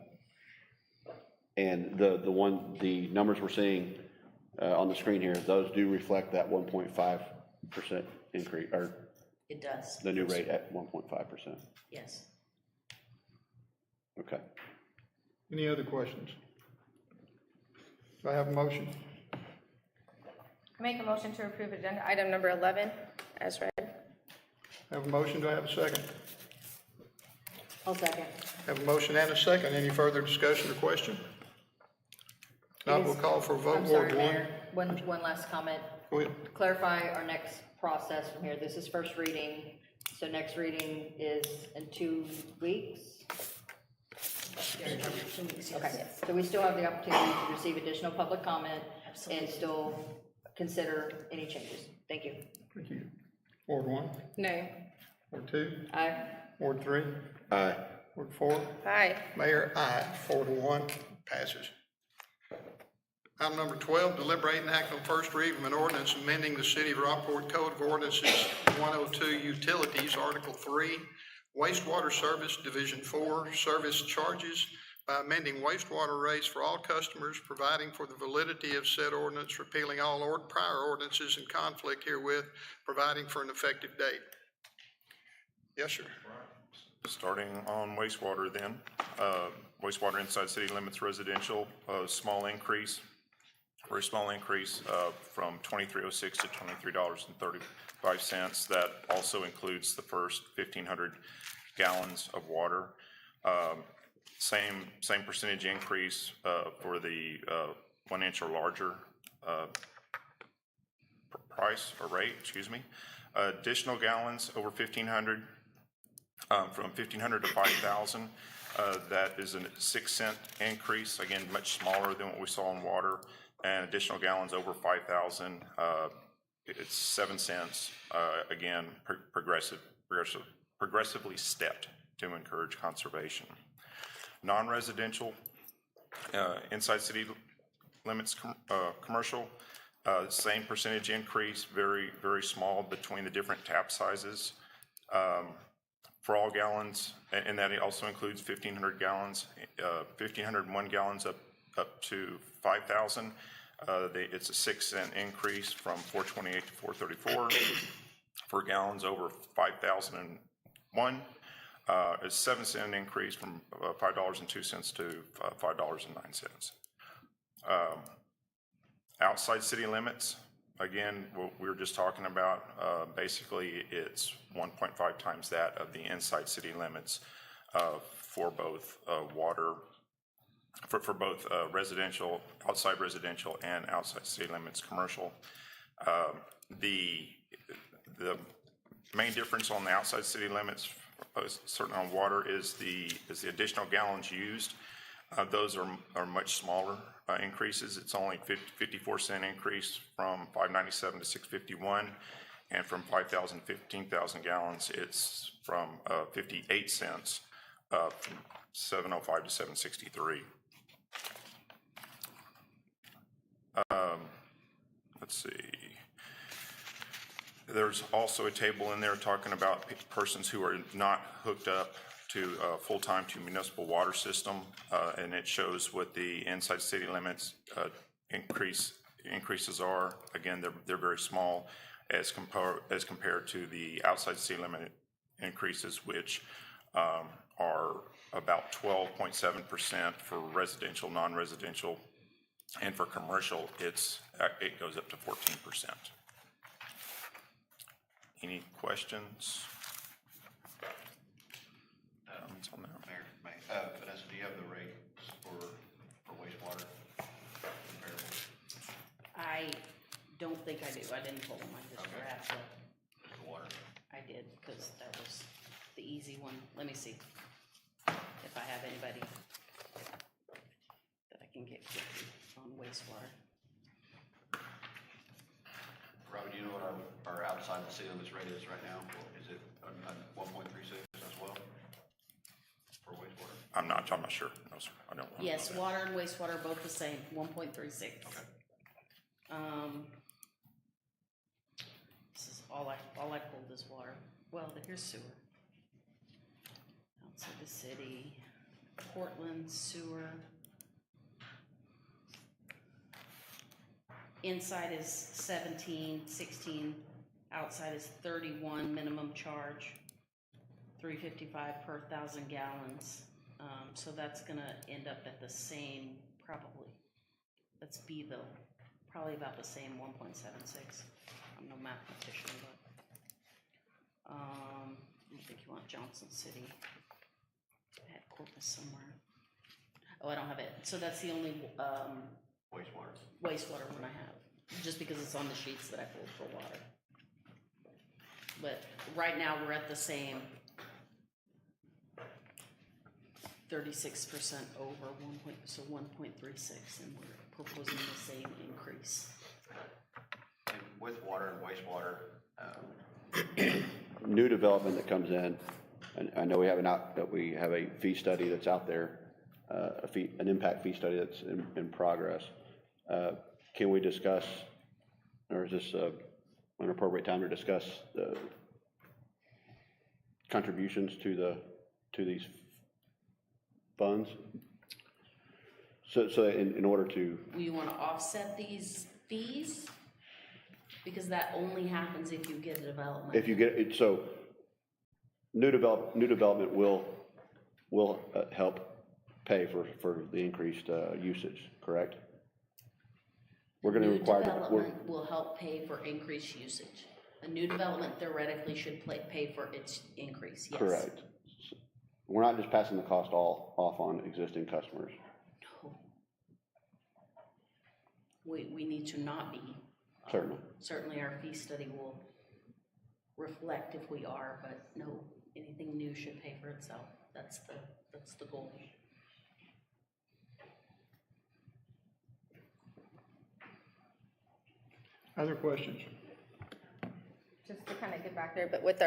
And the numbers we're seeing on the screen here, those do reflect that 1.5% increase, or It does. the new rate at 1.5%. Yes. Okay. Any other questions? Do I have a motion? I make a motion to approve agenda item number 11 as read. Have a motion, do I have a second? I'll second. Have a motion and a second. Any further discussion or question? Not, we'll call for a vote. I'm sorry, Ward Mayor, one last comment. Go ahead. Clarify our next process from here. This is first reading, so next reading is in 2 weeks? Okay, so we still have the opportunity to receive additional public comment and still consider any changes. Thank you. Thank you. Ward 1, Nay. Ward 2, Aye. Ward 3, Aye. Ward 4. Aye. Mayor, aye. 4-1, passes. Item number 12, deliberate and act on first reading of an ordinance amending the City of Rockport Code of Ordinances 102 Utilities, Article 3, Wastewater Service, Division 4, Service Charges by amending wastewater rates for all customers, providing for the validity of said ordinance, repealing all prior ordinances in conflict herewith, providing for an effective date. Yes, sir. Starting on wastewater then, wastewater inside city limits residential, small increase, very small increase from $23.06 to $23.35. That also includes the first 1,500 gallons of water. Same percentage increase for the 1 inch or larger price or rate, excuse me. Additional gallons over 1,500, from 1,500 to 5,000. That is a 6-cent increase, again, much smaller than what we saw in water. And additional gallons over 5,000, it's 7 cents. Again, progressively stepped to encourage conservation. Non-residential, inside city limits commercial, same percentage increase, very, very small between the different tap sizes. For all gallons, and that also includes 1,500 gallons, 1,501 gallons up to 5,000. It's a 6-cent increase from $4.28 to $4.34. For gallons over 5,001, a 7-cent increase from $5.02 to $5.09. Outside city limits, again, what we were just talking about, basically it's 1.5 times that of the inside city limits for both water, for both residential, outside residential and outside city limits commercial. The main difference on the outside city limits certainly on water, is the additional gallons used. Those are much smaller increases. It's only 54-cent increase from 597 to 651, and from 5,000 to 15,000 gallons, it's from 58 cents, from 705 to 763. Let's see. There's also a table in there talking about persons who are not hooked up to full-time to municipal water system, and it shows what the inside city limits increases are. Again, they're very small as compared to the outside city limit increases, which are about 12.7% for residential, non-residential, and for commercial, it goes up to 14%. Any questions? On that? Mayor, Vanessa, do you have the rates for wastewater comparable? I don't think I do. I didn't pull them. I just Okay. grabbed The water? I did, because that was the easy one. Let me see if I have anybody that I can get quickly on wastewater. Robbie, do you know what our outside the city limits rate is right now? Is it 1.36 as well for wastewater? I'm not sure. No, sir. I don't. Yes, water and wastewater are both the same, 1.36. Okay. This is all I pulled is water. Well, here's sewer. Outside the city, Portland sewer. Inside is 17, 16, outside is 31 minimum charge, $3.55 per 1,000 gallons. So that's gonna end up at the same, probably, let's be though, probably about the same 1.76. I'm no mathematician, but, I think you want Johnson City. I had Corpus somewhere. Oh, I don't have it. So that's the only, wastewater one I have, just because it's on the sheets that I pulled for water. But right now, we're at the same 36% over 1.36, and we're proposing the same increase. And with water and wastewater, New development that comes in, and I know we have a fee study that's out there, an impact fee study that's in progress. Can we discuss, or is this an appropriate time to discuss the contributions to these funds? So in order to, You want to offset these fees? Because that only happens if you get a development. if you get it, so new development will help pay for the increased usage, correct? We're going to New require. development will help pay for increased usage. A new development theoretically should pay for its increase, yes. Correct. We're not just passing the cost all off on existing customers. No. We need to not be. Certainly. Certainly our fee study will reflect if we are, but no, anything new should pay for itself. That's the goal. Other questions? Just to kind of get back there, but with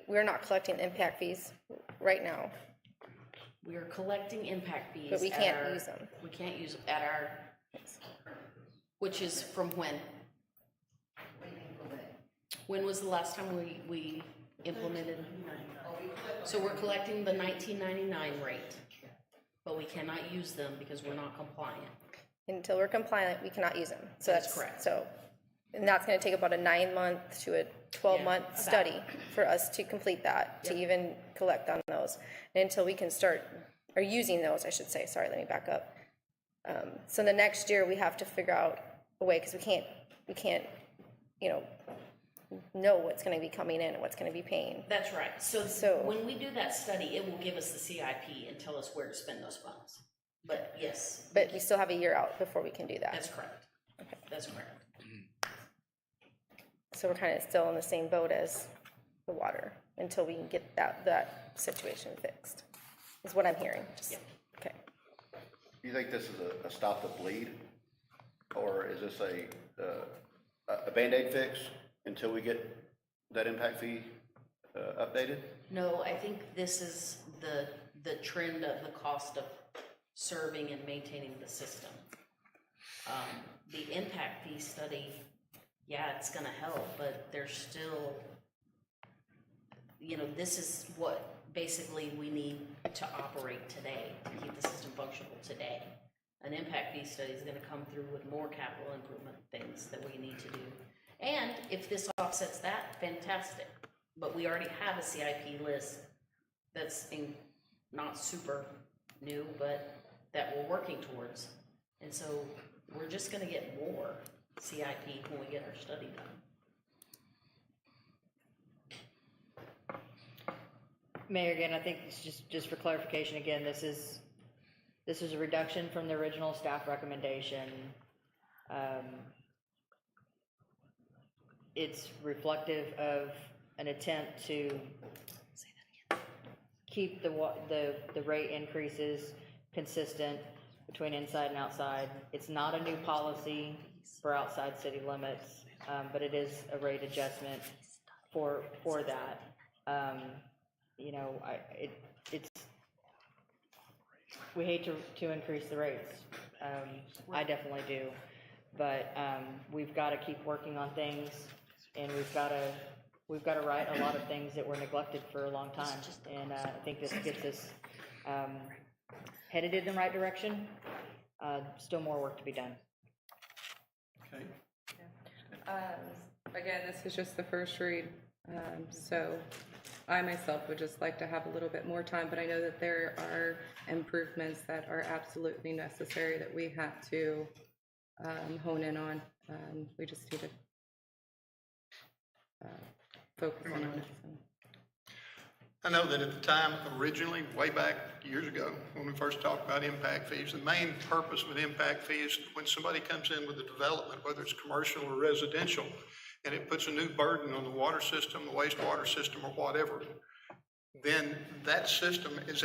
we're not collecting impact fees right now. We are collecting impact fees. But we can't use them. We can't use them at our, which is from when? When was the last time we implemented? So we're collecting the 1999 rate, but we cannot use them because we're not compliant. Until we're compliant, we cannot use them. So That's correct. So, and that's going to take about a 9-month to a 12-month about. study for us to complete that, to even collect on those. And until we can start, or using those, I should say, sorry, let me back up. So the next year we have to figure out a way, because we can't, know what's going to be coming in and what's going to be paying. That's right. So So- when we do that study, it will give us the CIP and tell us where to spend those funds. But yes, But we still have a year out before we can do that. that's correct. Okay. That's correct. So we're kind of still in the same boat as the water. until we can get that situation fixed, is what I'm hearing. Okay. Do you think this is a stop the bleed? Or is this a Band-Aid fix until we get that impact fee updated? No, I think this is the trend of the cost of serving and maintaining the system. The impact fee study, yeah, it's gonna help, but there's still, this is what basically we need to operate today, to keep the system functional today. An impact fee study is gonna come through with more capital improvement things that we need to do. And if this offsets that, fantastic. But we already have a CIP list that's not super new, but that we're working towards. And so we're just gonna get more CIP when we get our study done. Mayor, again, I think it's just for clarification, again, this is a reduction from the original staff recommendation. It's reflective of an attempt to keep the rate increases consistent between inside and outside. It's not a new policy for outside city limits, but it is a rate adjustment for that. We hate to increase the rates. I definitely do, but we've got to keep working on things, and we've got to right a lot of things that were neglected for a long time. And I think this gets us headed in the right direction. Still more work to be done. Okay. Again, this is just the first read, so I myself would just like to have a little bit more time, but I know that there are improvements that are absolutely necessary that we have to hone in on. We just need to focus on it. So. I know that at the time, originally, way back years ago, when we first talked about impact fees, the main purpose of an impact fee is when somebody comes in with a development, whether it's commercial or residential, and it puts a new burden on the water system, the wastewater system, or whatever, then that system is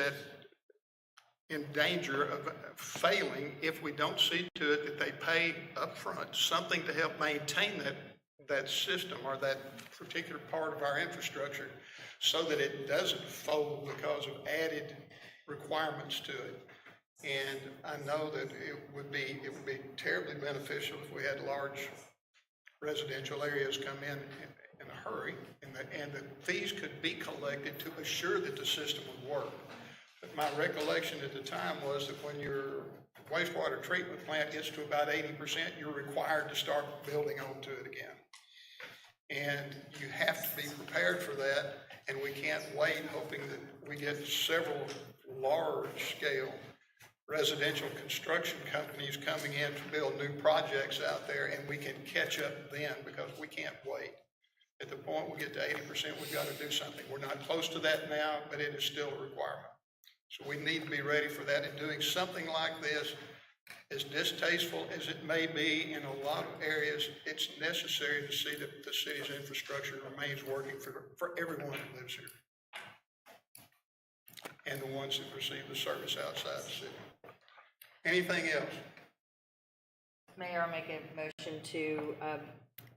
in danger of failing if we don't see to it that they pay upfront something to help maintain that system or that particular part of our infrastructure, so that it doesn't fold because of added requirements to it. And I know that it would be terribly beneficial if we had large residential areas come in a hurry, and the fees could be collected to assure that the system would work. But my recollection at the time was that when your wastewater treatment plant gets to about 80%, you're required to start building onto it again. And you have to be prepared for that, and we can't wait hoping that we get several large-scale residential construction companies coming in to build new projects out there, and we can catch up then, because we can't wait. At the point we get to 80%, we've got to do something. We're not close to that now, but it is still a requirement. So we need to be ready for that, and doing something like this, as distasteful as it may be in a lot of areas, it's necessary to see that the city's infrastructure remains working for everyone that lives here, and the ones that receive the service outside the city. Anything else? Mayor, I'll make a motion to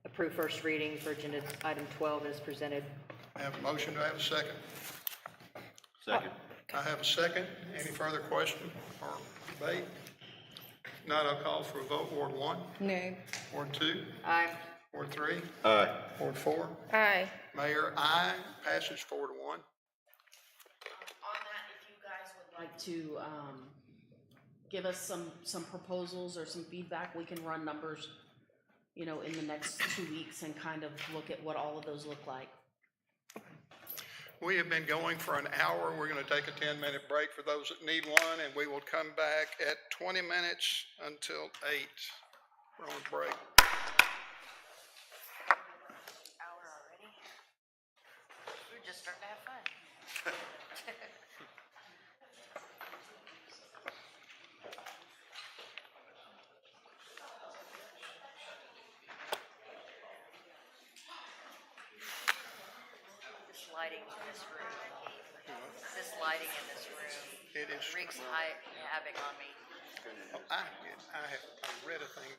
approve first reading for agenda item 12 as presented. I have a motion. Do I have a second? Second. I have a second. Any further question or debate? If not, I'll call for a vote. Ward 1? Nay. Ward 2? Aye. Ward 3? Aye. Ward 4? Aye. Mayor, aye. Passes 4-1. On that, if you guys would like to give us some proposals or some feedback, we can run numbers, in the next 2 weeks and kind of look at what all of those look like. We have been going for an hour. We're going to take a 10-minute break for those that need one, and we will come back at 20 minutes until 8. We're on break. Hour already? We're just starting to have fun. lighting in this room. This lighting in this room It is. wreaks havoc on me. I read a thing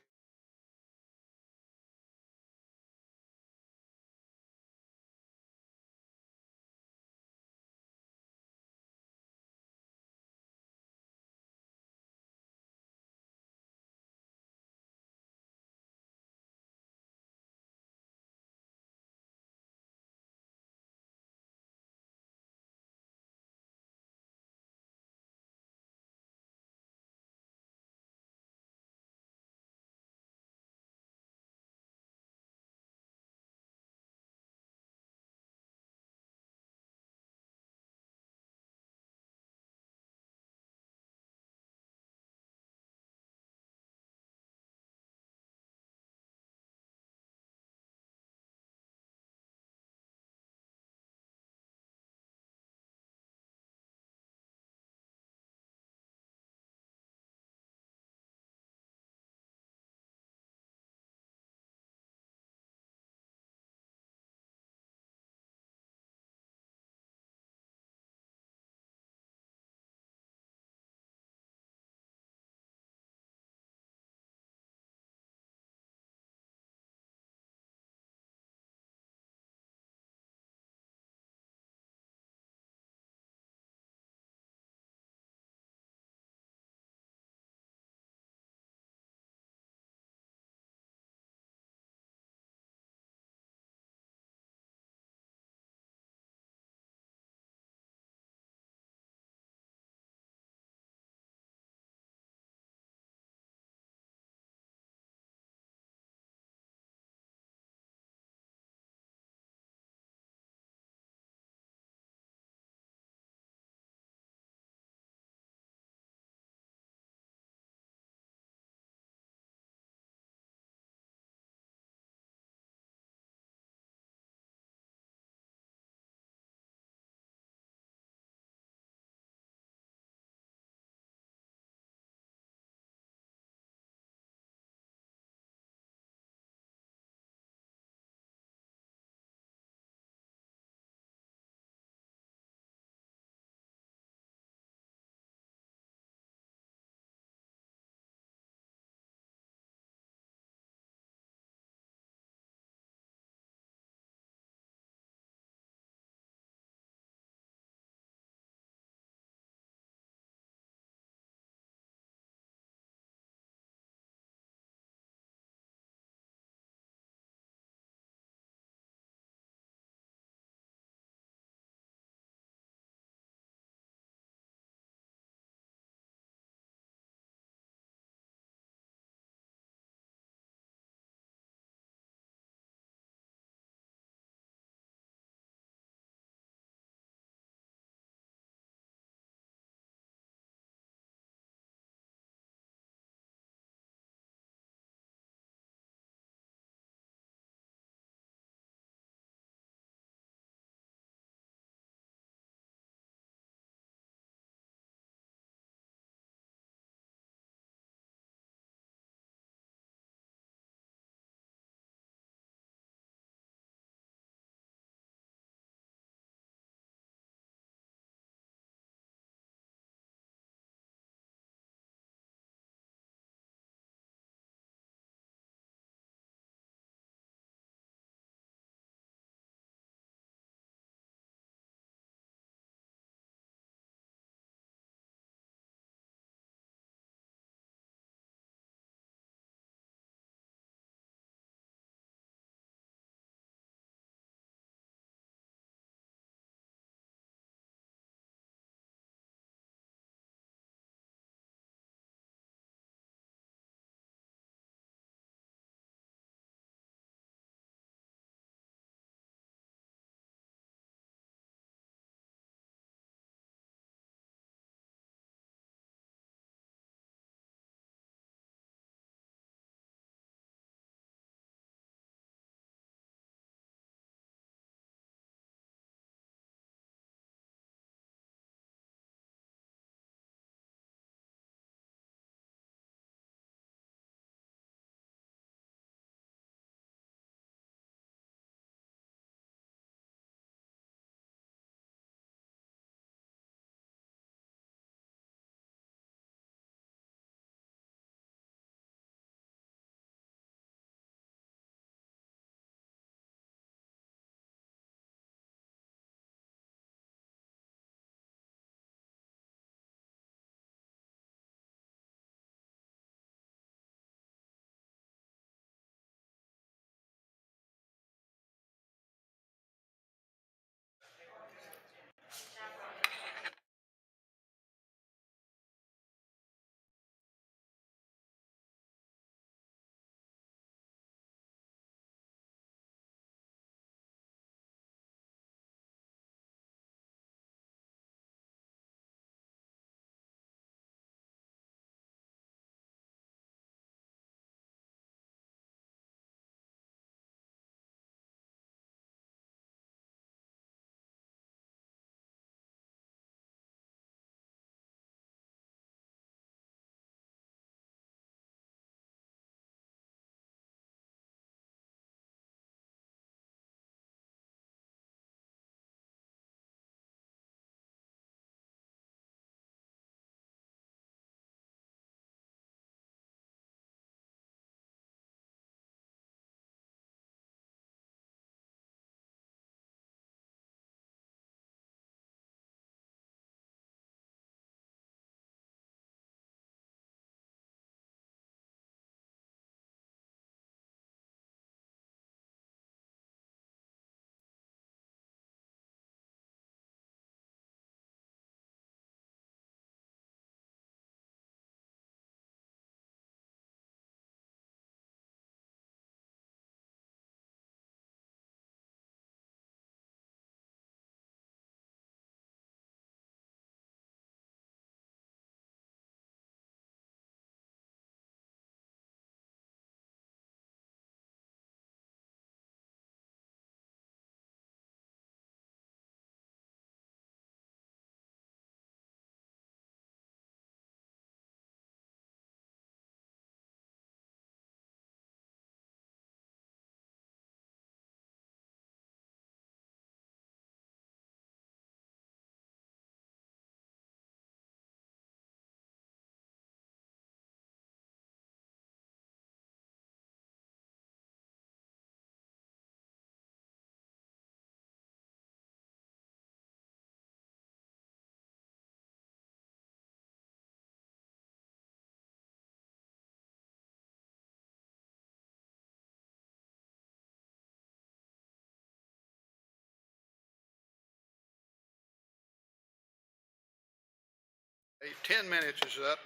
10 minutes is up.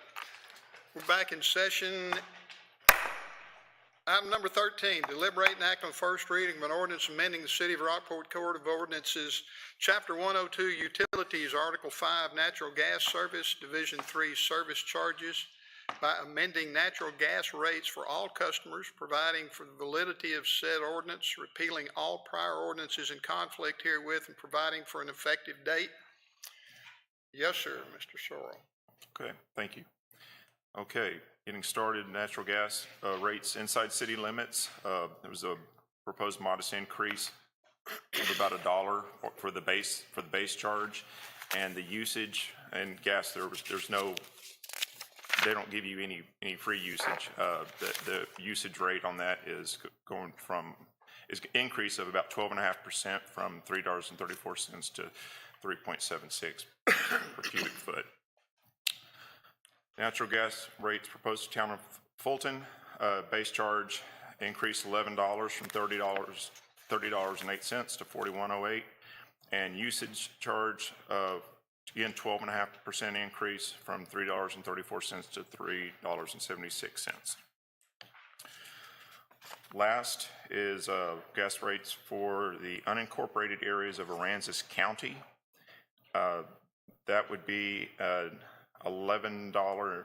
We're back in session. Item number 13, deliberate and act on first reading of an ordinance amending the City of Rockport Code of Ordinances, Chapter 102, Utilities, Article 5, Natural Gas Service, Division 3, Service Charges, by amending natural gas rates for all customers, providing for the validity of said ordinance, repealing all prior ordinances in conflict herewith, and providing for an effective date. Yes, sir, Mr. Sorrell. Okay, thank you. Okay, getting started, natural gas rates inside city limits. There was a proposed modest increase of about $1 for the base charge, and the usage and gas, there's no, they don't give you any free usage. The usage rate on that is going from, is increase of about 12.5% from $3.34 to 3.76 per cubic foot. Natural gas rates proposed to town of Fulton, base charge increased $11 from $30.08 to $41.08, and usage charge again 12.5% increase from $3.34 to $3.76. Last is gas rates for the unincorporated areas of Aransas County. That would be $11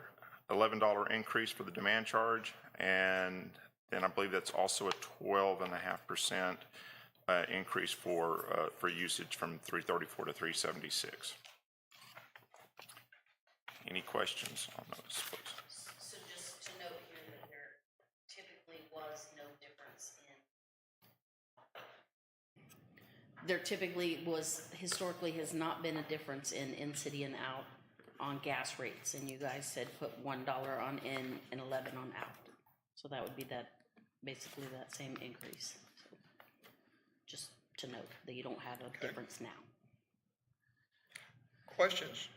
increase for the demand charge, and then I believe that's also a 12.5% increase for usage from 334 to 376. Any questions on those, please? So just to note here that there typically was no difference in. There typically was, historically has not been a difference in city and out on gas rates, and you guys said put $1 on in and 11 on out. So that would be that, basically that same increase. So just to note that you don't have a difference now. Questions?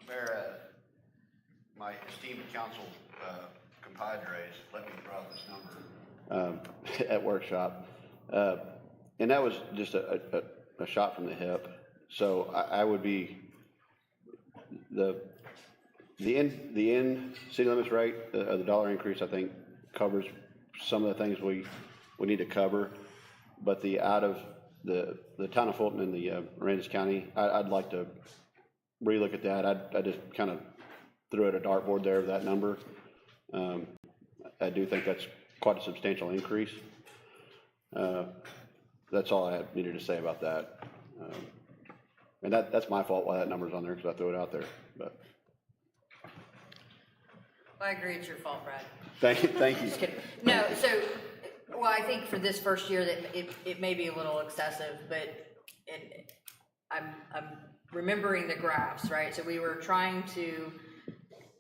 Mayor, my esteemed council compadres let me throw out this number at workshop, and that was just a shot from the hip. So I would be the in city limits rate, the dollar increase, I think covers some of the things we need to cover, but the out of the town of Fulton and the Aransas County, I'd like to relook at that. I just kind of threw at a dartboard there of that number. I do think that's quite a substantial increase. That's all I needed to say about that. And that's my fault why that number's on there, because I threw it out there. But I agree, it's your fault, Brad. thank you. Just kidding. No, so, well, I think for this first year that it may be a little excessive, but I'm remembering the graphs, right? So we were trying to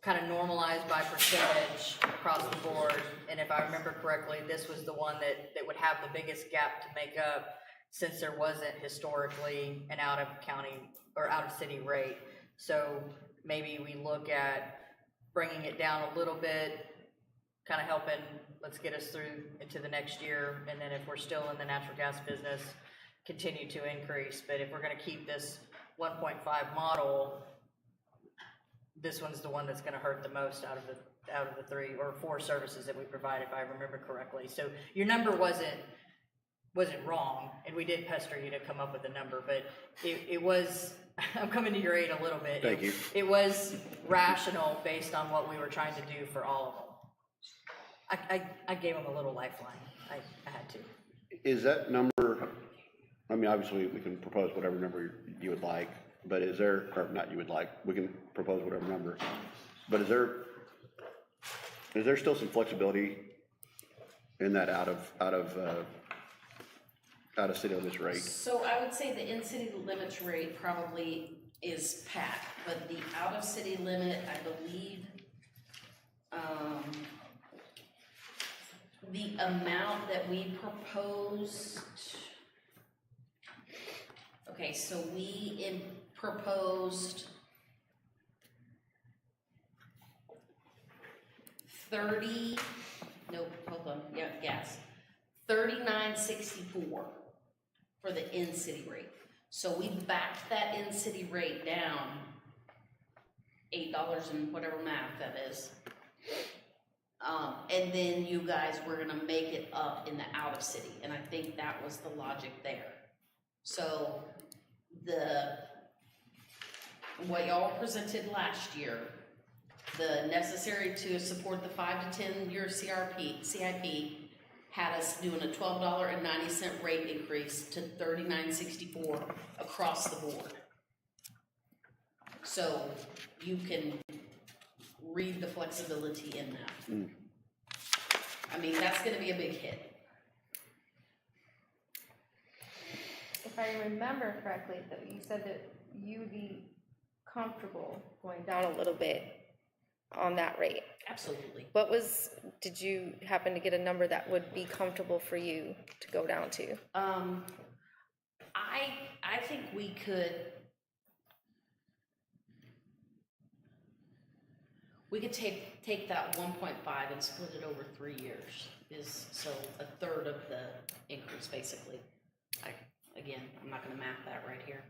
kind of normalize by percentage across the board, and if I remember correctly, this was the one that would have the biggest gap to make up, since there wasn't historically an out of county or out of city rate. So maybe we look at bringing it down a little bit, kind of helping, let's get us through into the next year, and then if we're still in the natural gas business, continue to increase. But if we're going to keep this 1.5 model, this one's the one that's going to hurt the most out of the 3 or 4 services that we provide, if I remember correctly. So your number wasn't wrong, and we did pester you to come up with a number, but it was, I'm coming to your aid a little bit. Thank you. It was rational based on what we were trying to do for all of them. I gave them a little lifeline. I had to. Is that number, I mean, obviously we can propose whatever number you would like, but is there, or not you would like, we can propose whatever number, but is there still some flexibility in that out of city limits rate? So I would say the in-city limits rate probably is pat, but the out-of-city limit, I believe, the amount that we proposed, okay, so we proposed 39.64 for the in-city rate. So we backed that in-city rate down $8 and whatever math that is. And then you guys were gonna make it up in the out of city, and I think that was the logic there. So what y'all presented last year, the necessary to support the 5 to 10 year CIP had us doing a $12.90 rate increase to $39.64 across the board. So you can read the flexibility in that. I mean, that's gonna be a big hit. If I remember correctly, though, you said that you would be comfortable going down a little bit on that rate. Absolutely. Did you happen to get a number that would be comfortable for you to go down to? I think we could take that 1.5 and split it over 3 years, so a third of the increase, basically. Again, I'm not gonna math that right here.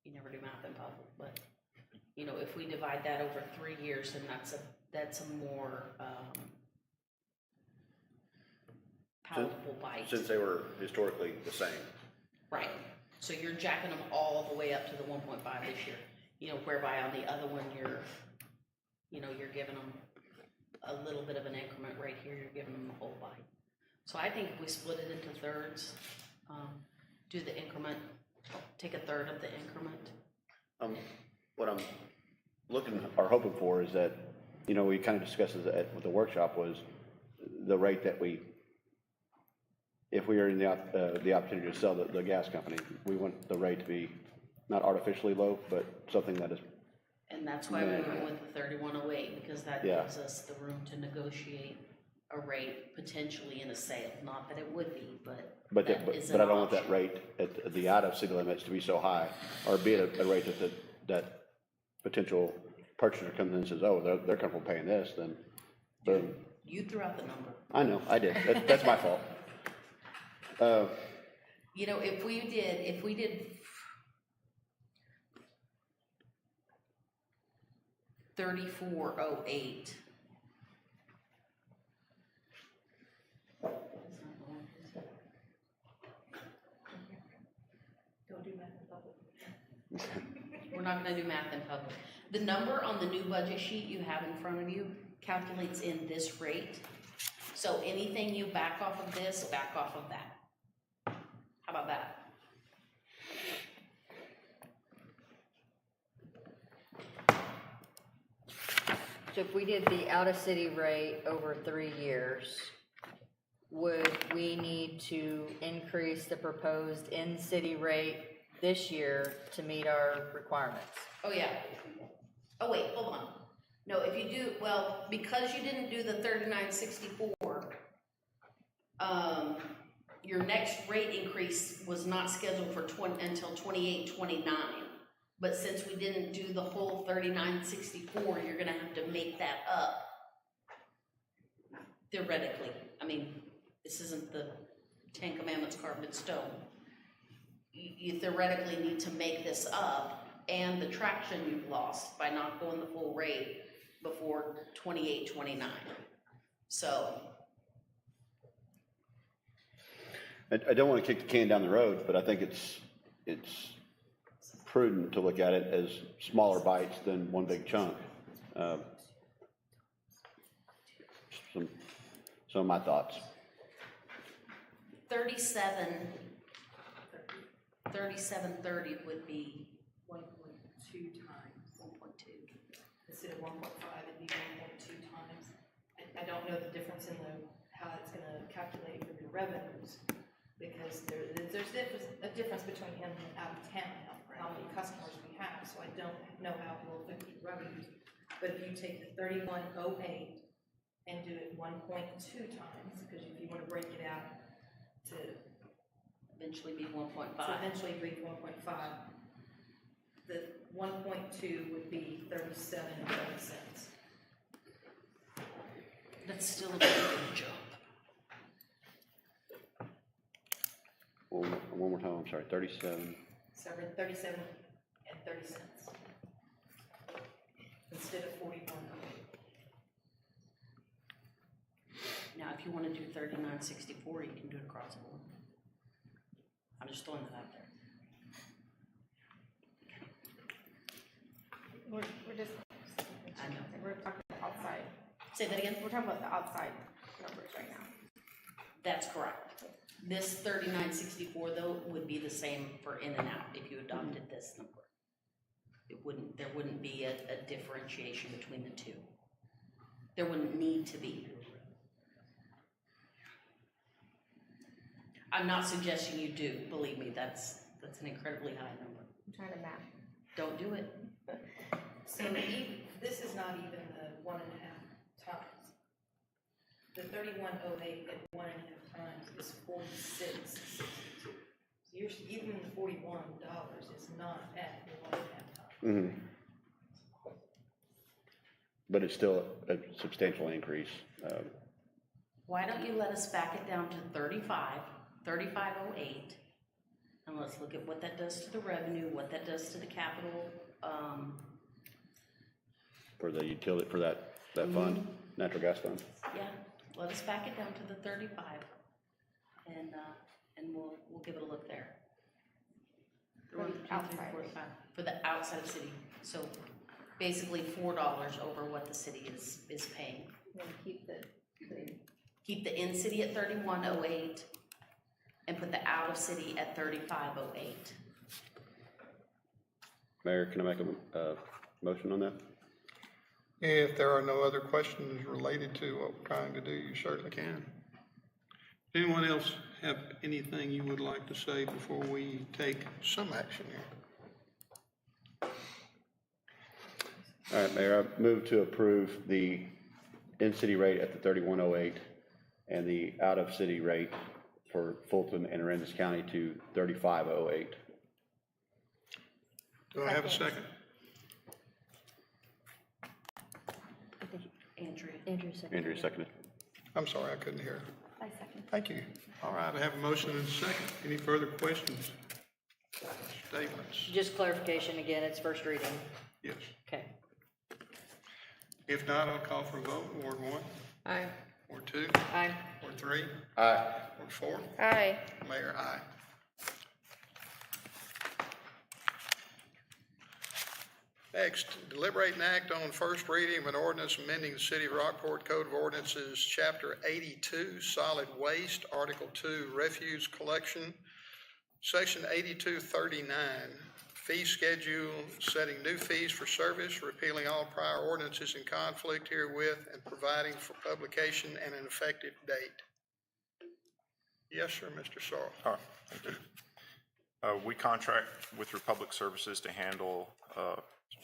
You never do math in public, but, you know, if we divide that over 3 years, then that's a more, palatable bite. Since they were historically the same. Right, so you're jacking them all the way up to the 1.5 this year, you know, whereby on the other one, you're giving them a little bit of an increment right here, you're giving them the whole bite. So I think if we split it into thirds, do the increment, take a third of the increment. What I'm looking or hoping for is that, you know, we kind of discussed this with the workshop, was the rate that if we are in the opportunity to sell the gas company, we want the rate to be not artificially low, but something that is. And that's why we went with the 3108, because that gives us the room to negotiate a rate potentially in a sale. Not that it would be, but But I don't want that rate at the out of city limits to be so high, or be at a rate that potential purchaser comes in and says, oh, they're comfortable paying this, then boom. You threw out the number. I know, I did. That's my fault. You know, if we did 3408. Don't do math in public. We're not gonna do math in public. The number on the new budget sheet you have in front of you calculates in this rate. So anything you back off of this, back off of that. How about that? So if we did the out-of-city rate over 3 years, would we need to increase the proposed in-city rate this year to meet our requirements? Oh, yeah. Oh, wait, hold on. No, if you do, well, because you didn't do the 3964, your next rate increase was not scheduled for until 2829. But since we didn't do the whole 3964, you're gonna have to make that up. Theoretically. I mean, this isn't the 10 Commandments carved in stone. You theoretically need to make this up, and the traction you've lost by not going the full rate before 2829. So. I don't want to kick the can down the road, but I think it's prudent to look at it as smaller bites than one big chunk. Some of my thoughts. 3730 would be 1.2 times. 1.2. Instead of 1.5, it'd be 1.2 times. I don't know the difference in how it's gonna calculate for the revenues, because there's a difference between in and out of town, how many customers we have, so I don't know how it will affect the revenues. But if you take the 3108 and do it 1.2 times, because if you wanna break it out to Eventually be 1.5. eventually be 1.5, the 1.2 would be 37.30 cents. That's still a big jump. One more time, I'm sorry, 37. So 37 and 30 cents. instead of 4108. Now, if you want to do 3964, you can do it across the board. I'm just throwing that out there. We're just, I know. we're talking about outside, Say that again? we're talking about the outside numbers right now. That's correct. This 3964 though would be the same for in and out if you adopted this number. There wouldn't be a differentiation between the two. There wouldn't need to be. I'm not suggesting you do, believe me, that's an incredibly high number. I'm trying to map. Don't do it. So this is not even the 1.5 times. The 3108 at 1.5 times is 46.62. So even the $41 is not at the 1.5 times. But it's still a substantial increase. Why don't you let us back it down to 3508, and let's look at what that does to the revenue, what that does to the capital, For the utility, for that fund, natural gas fund. yeah, let us back it down to the 35, and we'll give it a look there. For the outside. 45, for the outside of city, so basically $4 over what the city is paying. Then keep the Keep the in-city at 3108, and put the out-of-city at 3508. Mayor, can I make a motion on that? If there are no other questions related to what we're trying to do, you certainly can. Anyone else have anything you would like to say before we take some action here? All right, Mayor, I move to approve the in-city rate at the 3108 and the out-of-city rate for Fulton and Aransas County to 3508. Do I have a second? Andrew seconded. I'm sorry, I couldn't hear. I second. Thank you. All right, I have a motion and a second. Any further questions? Statements? Just clarification again, it's first reading. Yes. Okay. If not, I'll call for a vote. Ward 1, Aye. Ward 2, Aye. Ward 3, Aye. Ward 4. Aye. Mayor, aye. Next, deliberate and act on first reading of an ordinance amending the City of Rockport Code of Ordinances, Chapter 82, Solid Waste, Article 2, Refuse Collection, Section 8239, Fee Schedule, setting new fees for service, repealing all prior ordinances in conflict herewith, and providing for publication and an effective date. Yes, sir, Mr. Sorrell. All right, thank you. We contract with Republic Services to handle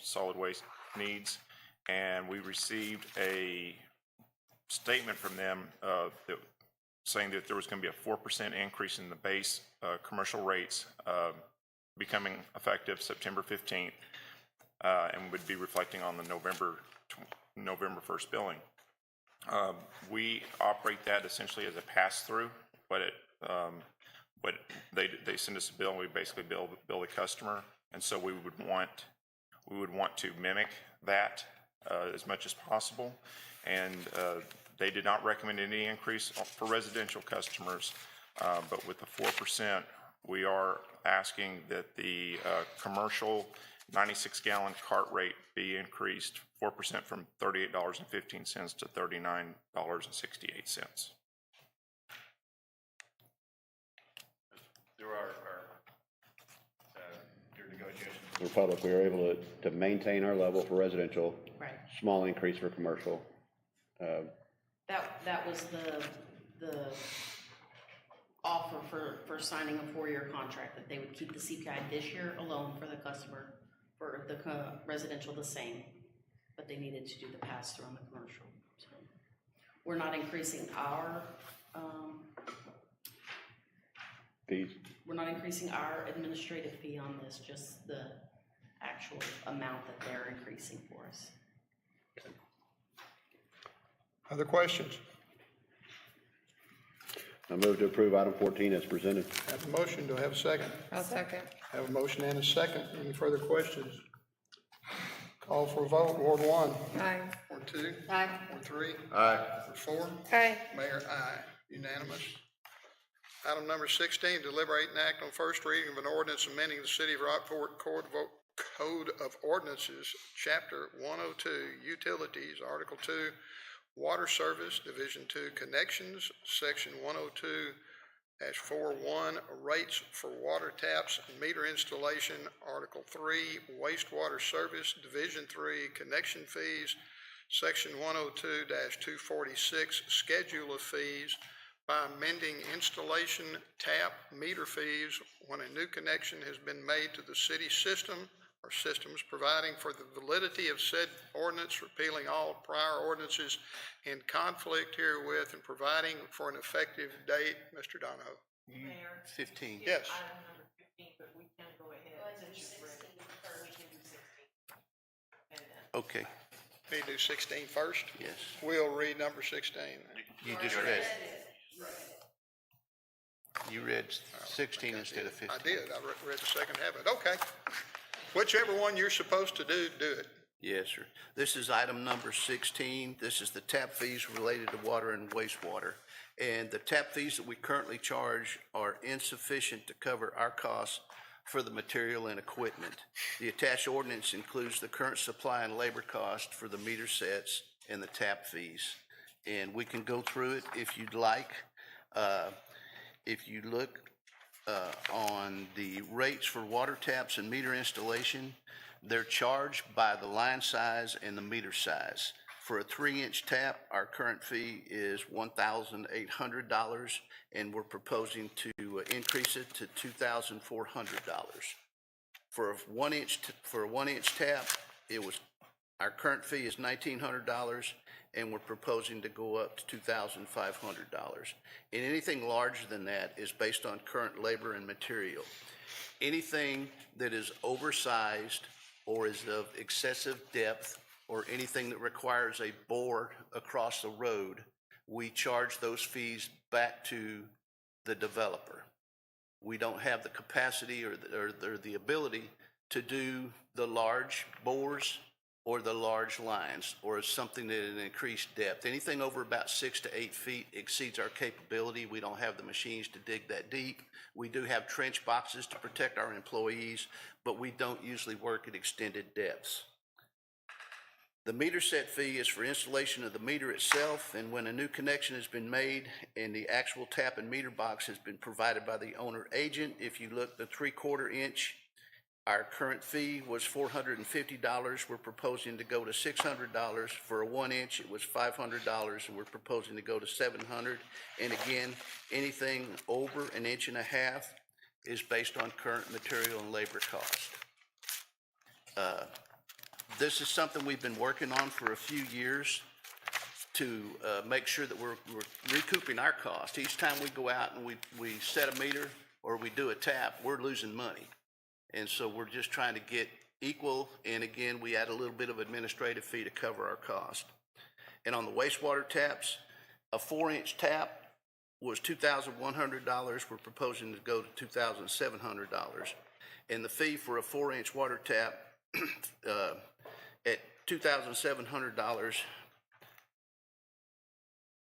solid waste needs, and we received a statement from them saying that there was going to be a 4% increase in the base commercial rates becoming effective September 15th, and would be reflecting on the November 1st billing. We operate that essentially as a pass-through, but they send us a bill, and we basically bill the customer, and so we would want to mimic that as much as possible, and they did not recommend any increase for residential customers, but with the 4%, we are asking that the commercial 96-gallon cart rate be increased 4% from $38.15 to $39.68. Through your negotiations. Republic, we were able to maintain our level for residential. Right. Small increase for commercial. That was the offer for signing a 4-year contract, that they would keep the CPI this year alone for the customer, for the residential the same, but they needed to do the pass-through on the commercial. So we're not increasing our Fees. we're not increasing our administrative fee on this, just the actual amount that they're increasing for us. Other questions? I move to approve item 14 as presented. Have a motion. Do I have a second? I'll second. Have a motion and a second. Any further questions? Call for a vote. Ward 1. Aye. Ward 2. Aye. Ward 3. Aye. Ward 4. Aye. Mayor, aye. Unanimous. Item number 16, deliberate and act on first reading of an ordinance amending the City of Rockport Code of Ordinances, Chapter 102, Utilities, Article 2, Water Service, Division 2, Connections, Section 102-41, Rates for Water Taps and Meter Installation, Article 3, Wastewater Service, Division 3, Connection Fees, Section 102-246, Schedule of Fees, by amending installation tap meter fees when a new connection has been made to the city system or systems, providing for the validity of said ordinance, repealing all prior ordinances in conflict herewith, and providing for an effective date. Mr. Donahoe. Mayor? 15. Yes. Item number 15, but we can go ahead since you've read it, or we can do 16. And then, Okay, Need to do 16 first? yes. We'll read number 16. You just read. You read 16 instead of 15. I did. I read the second half of it. Okay. Whichever one you're supposed to do, do it. Yes, sir. This is item number 16. This is the tap fees related to water and wastewater. And the tap fees that we currently charge are insufficient to cover our costs for the material and equipment. The attached ordinance includes the current supply and labor cost for the meter sets and the tap fees. And we can go through it if you'd like. If you look on the rates for water taps and meter installation, they're charged by the line size and the meter size. For a 3-inch tap, our current fee is $1,800, and we're proposing to increase it to $2,400. For a 1-inch tap, our current fee is $1,900, and we're proposing to go up to $2,500. And anything larger than that is based on current labor and material. Anything that is oversized or is of excessive depth, or anything that requires a bore across the road, we charge those fees back to the developer. We don't have the capacity or the ability to do the large bores or the large lines, or something at an increased depth. Anything over about 6 to 8 feet exceeds our capability. We don't have the machines to dig that deep. We do have trench boxes to protect our employees, but we don't usually work at extended depths. The meter set fee is for installation of the meter itself, and when a new connection has been made and the actual tap and meter box has been provided by the owner agent. If you look, the 3/4 inch, our current fee was $450. We're proposing to go to $600. For a 1-inch, it was $500, and we're proposing to go to $700. And again, anything over 1.5 inches is based on current material and labor cost. This is something we've been working on for a few years to make sure that we're recouping our cost. Each time we go out and we set a meter or we do a tap, we're losing money. And so we're just trying to get equal, and again, we add a little bit of administrative fee to cover our cost. And on the wastewater taps, a 4-inch tap was $2,100. We're proposing to go to $2,700. And the fee for a 4-inch water tap at $2,700,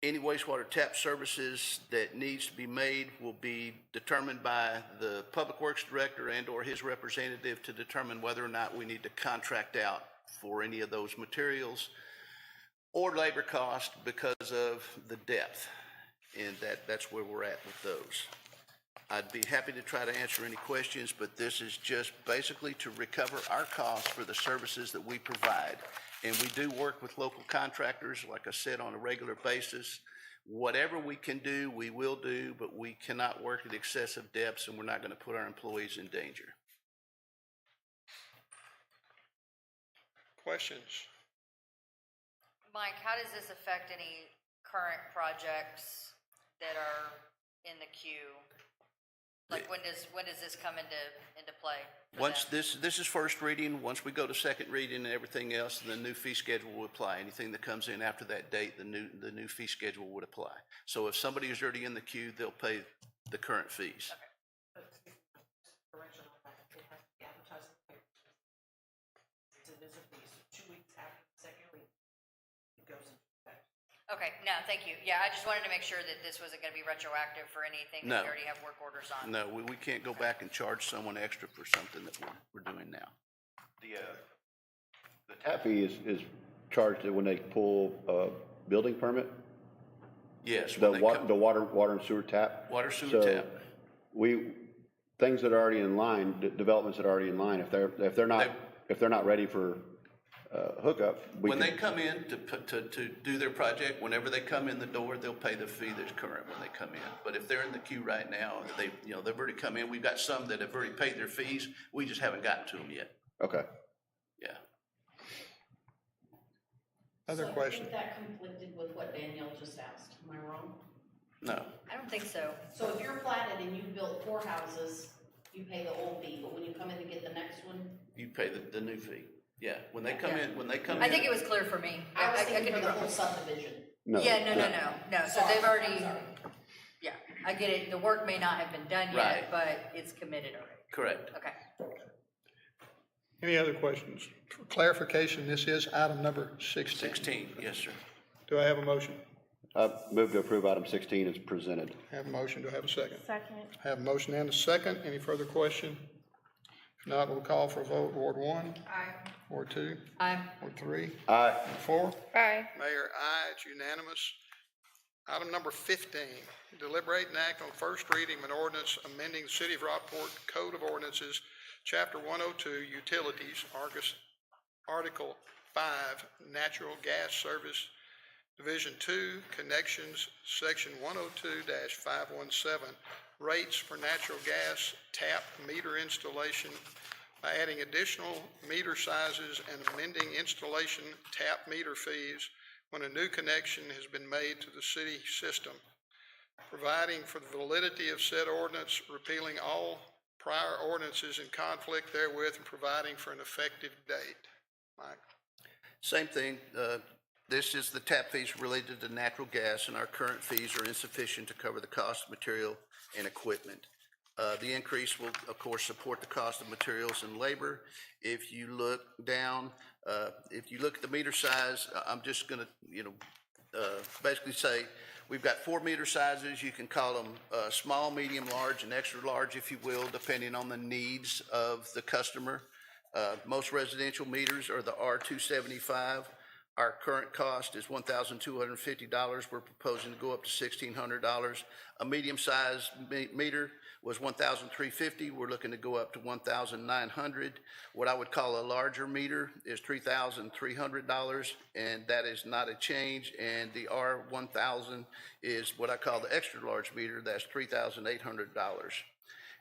any wastewater tap services that needs to be made will be determined by the Public Works Director and or his representative to determine whether or not we need to contract out for any of those materials or labor cost because of the depth. And that's where we're at with those. I'd be happy to try to answer any questions, but this is just basically to recover our costs for the services that we provide. And we do work with local contractors, like I said, on a regular basis. Whatever we can do, we will do, but we cannot work at excessive depths, and we're not going to put our employees in danger. Questions? Mike, how does this affect any current projects that are in the queue? Like when does this come into play? Once this is first reading, once we go to second reading and everything else, the new fee schedule will apply. Anything that comes in after that date, the new fee schedule would apply. So if somebody is already in the queue, they'll pay the current fees. but correction on that, it has to be advertised in the paper. It is a piece. Okay, no, thank you. Yeah, I just wanted to make sure that this wasn't gonna be retroactive for anything No. that we already have work orders on. No, we can't go back and charge someone extra for something that we're doing now. The tap fee is charged when they pull a building permit, Yes. the when they come- water and sewer tap. Water, sewer, So tap. things that are already in line, developments that are already in line, if they're not ready for hookup, When they come in to do their project, whenever they come in the door, they'll pay the fee that's current when they come in. But if they're in the queue right now, they've already come in. We've got some that have already paid their fees. We just haven't gotten to them yet. Okay. Yeah. Other So questions? I think that conflicted with what Danielle just asked, am I wrong? No. I don't think so. So if you're platted and you've built 4 houses, you pay the old fee, but when you come in to get the next one, You pay the new fee. Yeah. When they come Yeah. in, I think it was clear for me. I was could thinking be for the wrong. whole subdivision. No. Yeah, no. So Sorry, they've I'm already, sorry. yeah, I get it. The work may not have been done Right. yet, but it's committed already. correct. Okay. Any other questions? For clarification, this is item number 16. 16, yes, sir. Do I have a motion? I move to approve item 16 as presented. Have a motion, do I have a second? Second. Have a motion and a second. Any further question? If not, we'll call for a vote. Ward 1? Aye. Ward 2? Aye. Ward 3? Aye. Ward 4? Aye. Mayor, aye, it's unanimous. Item number 15, deliberate and act on first reading of an ordinance amending the City of Rockport Code of Ordinances, Chapter 102, Utilities, Article 5, Natural Gas Service, Division 2, Connections, Section 102-517, Rates for Natural Gas Tap Meter Installation by adding additional meter sizes and amending installation tap meter fees when a new connection has been made to the city system, providing for the validity of said ordinance, repealing all prior ordinances in conflict therewith, and providing for an effective date. Mike? Same thing. This is the tap fees related to natural gas, and our current fees are insufficient to cover the cost of material and equipment. The increase will, of course, support the cost of materials and labor. If you look down, if you look at the meter size, I'm just going to, basically say, we've got 4 meter sizes. You can call them small, medium, large, and extra large, if you will, depending on the needs of the customer. Most residential meters are the R275. Our current cost is $1,250. We're proposing to go up to $1,600. A medium-sized meter was $1,350. We're looking to go up to $1,900. What I would call a larger meter is $3,300, and that is not a change. And the R1000 is what I call the extra large meter. That's $3,800.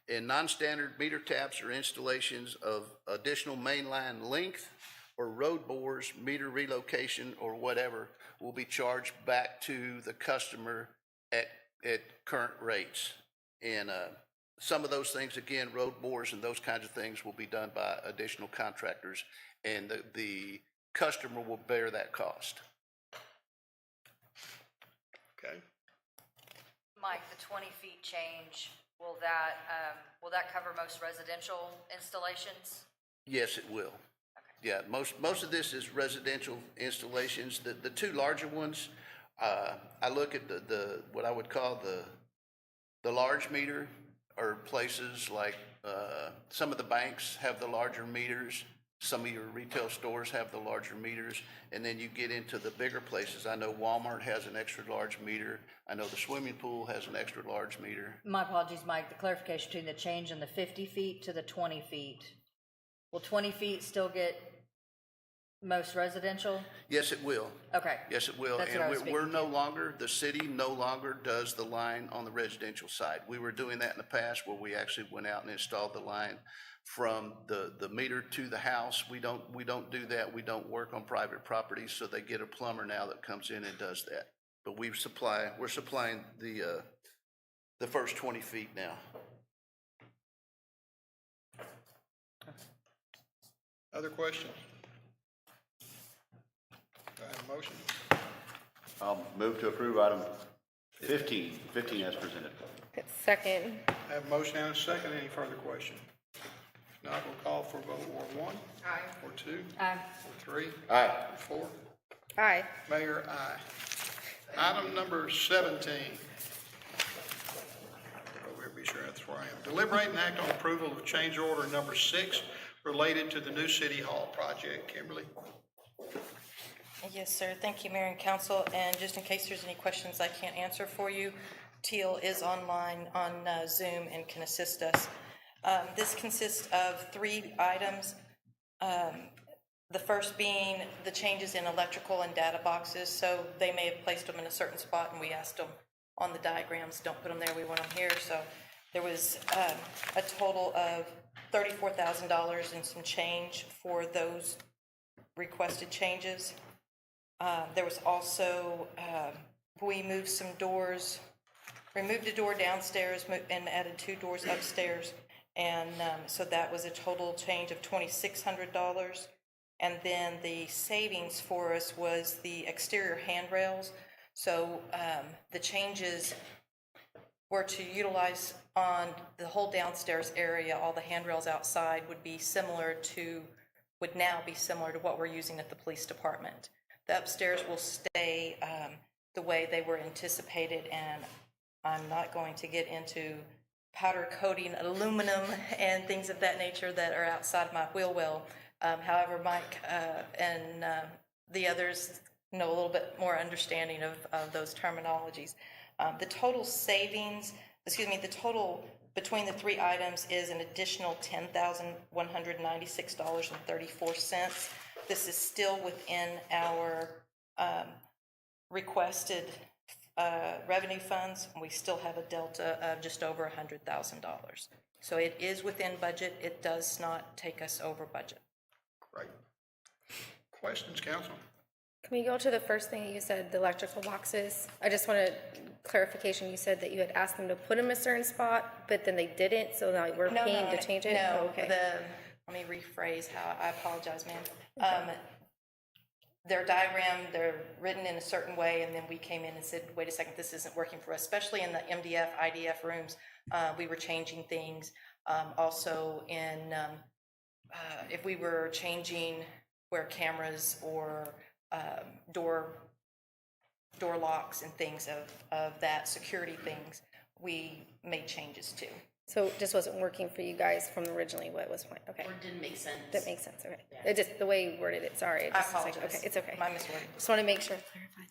And non-standard meter taps or installations of additional mainline length or road bores, meter relocation, or whatever will be charged back to the customer at current rates. And some of those things, again, road bores and those kinds of things will be done by additional contractors, and the customer will bear that cost. Okay. Mike, the 20 feet change, will that cover most residential installations? Yes, it will. Yeah, most of this is residential installations. The 2 larger ones, I look at the what I would call the large meter, or places like some of the banks have the larger meters. Some of your retail stores have the larger meters, and then you get into the bigger places. I know Walmart has an extra large meter. I know the swimming pool has an extra large meter. My apologies, Mike, the clarification between the change in the 50 feet to the 20 feet. Will 20 feet still get most residential? Yes, it will. Okay. Yes, it will. That's what I was And we're speaking no longer, the city no longer does the line on the residential side. We were doing that in the past, where we actually went out and installed the line from the meter to the house. We don't do that. We don't work on private properties, so they get a plumber now that comes in and does that. But we're supplying the first 20 feet now. Other questions? Do I have a motion? I'll move to approve item 15 as presented. Second. I have a motion and a second. Any further question? If not, we'll call for a vote. Ward 1? Aye. Ward 2? Aye. Ward 3? Aye. Ward 4? Aye. Mayor, aye. Item number 17. Over here, be sure that's where I am. Deliberate and act on approval of change order number 6 related to the new City Hall project. Kimberly? Yes, sir. Thank you, Mayor and Council. And just in case there's any questions I can't answer for you, Teal is online on Zoom and can assist us. This consists of 3 items. The first being the changes in electrical and data boxes. So they may have placed them in a certain spot and we asked them on the diagrams, don't put them there, we want them here. So there was a total of $34,000 and some change for those requested changes. There was also, we moved some doors, removed a door downstairs and added 2 doors upstairs. And so that was a total change of $2,600. And then the savings for us was the exterior handrails. So the changes were to utilize on the whole downstairs area, all the handrails outside would now be similar to what we're using at the police department. The upstairs will stay the way they were anticipated, and I'm not going to get into powder coating aluminum and things of that nature that are outside of my wheel well. However, Mike and the others know a little bit more understanding of those terminologies. The total savings, the total between the 3 items is an additional $10,196.34. This is still within our requested revenue funds. We still have a delta of just over $100,000. So it is within budget. It does not take us over budget. Great. Questions, council? Can we go to the first thing you said, the electrical boxes? I just wanted clarification. You said that you had asked them to put them in a certain spot, but then they didn't, so now we're paying to change it? No, Oh, okay. let me rephrase how, I apologize, ma'am. Their diagram, they're written in a certain way, and then we came in and said, wait a second, this isn't working for us, especially in the MDF, IDF rooms. We were changing things. Also in, if we were changing where cameras or door locks and things of that, security things, we made changes too. So it just wasn't working for you guys from originally what was planned? Okay. Or it didn't make sense. That makes sense, okay. Yeah. It just, the way you worded it, sorry. It I just was apologize. okay, it's okay. My miswording. Just want to make sure I clarified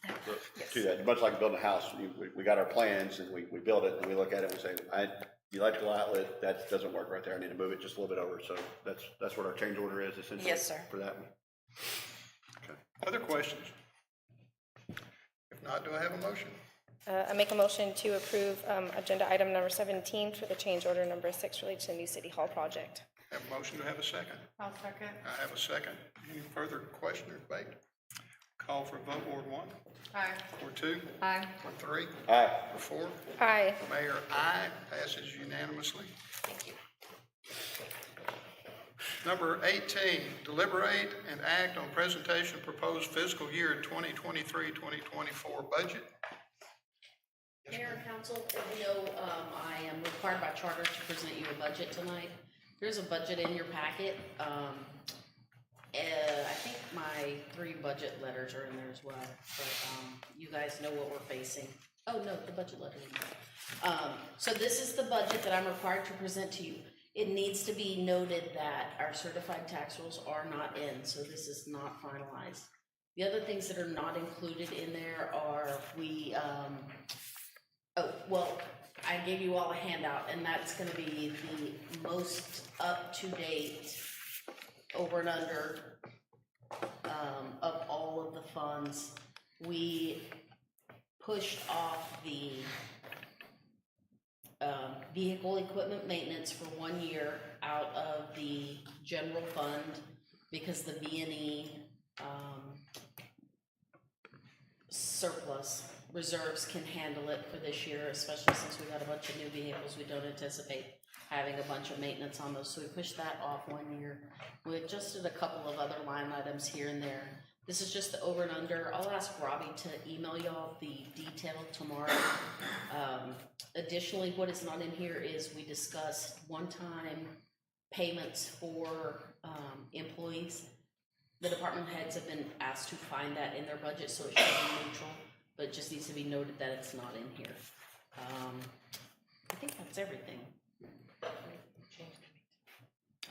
that. To that, much like building a house, we got our plans and we build it and we look at it and we say, the electrical outlet, that doesn't work right there. I need to move it just a little bit over. So that's what our change order is essentially. Yes, sir. For that one. Okay. Other questions? If not, do I have a motion? I make a motion to approve agenda item number 17 for the change order number 6 related to the new City Hall project. Have a motion, to have a second? I'll second. I have a second. Any further question or debate? Call for a vote, Ward 1. Aye. Ward 2. Aye. Ward 3. Aye. Ward 4. Aye. Mayor, aye. Passes unanimously. Thank you. Number 18, deliberate and act on presentation of proposed fiscal year 2023-2024 budget. Mayor and council, as you know, I am required by charter to present you a budget tonight. There's a budget in your packet. I think my 3 budget letters are in there as well, but you guys know what we're facing. Oh, no, the budget letter. So this is the budget that I'm required to present to you. It needs to be noted that our certified tax rolls are not in, so this is not finalized. The other things that are not included in there are I gave you all a handout, and that's gonna be the most up-to-date over and under of all of the funds. We pushed off the vehicle equipment maintenance for 1 year out of the general fund because the V&E surplus reserves can handle it for this year, especially since we got a bunch of new vehicles. We don't anticipate having a bunch of maintenance on those, so we pushed that off 1 year. We adjusted a couple of other line items here and there. This is just the over and under. I'll ask Robbie to email y'all the detail tomorrow. Additionally, what is not in here is we discussed one-time payments for employees. The department heads have been asked to find that in their budget, so it should be neutral. but it just needs to be noted that it's not in here. I think that's everything.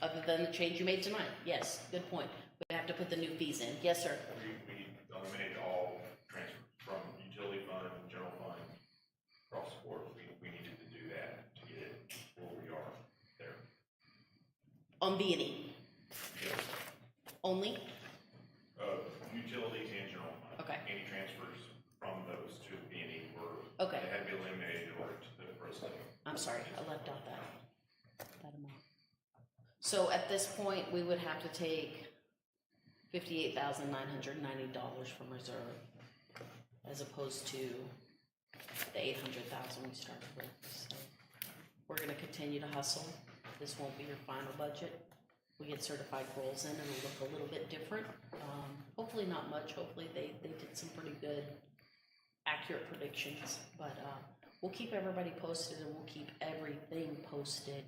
Other than the change you made tonight, yes, good point. We have to put the new fees in, yes, sir. We eliminated all transfers from utility fund, general fund, across the board. We needed to do that to get it where we are there. On B&E, only? Utilities and general fund. Okay. Any transfers from those to B&E were, Okay. they had to be eliminated in order for us to. I'm sorry, I left out that amount. So at this point, we would have to take $58,990 from reserve as opposed to the $800,000 we started with. So we're gonna continue to hustle. This won't be your final budget. We get certified rolls in and it'll look a little bit different. Hopefully not much. Hopefully they did some pretty good, accurate predictions, but we'll keep everybody posted and we'll keep everything posted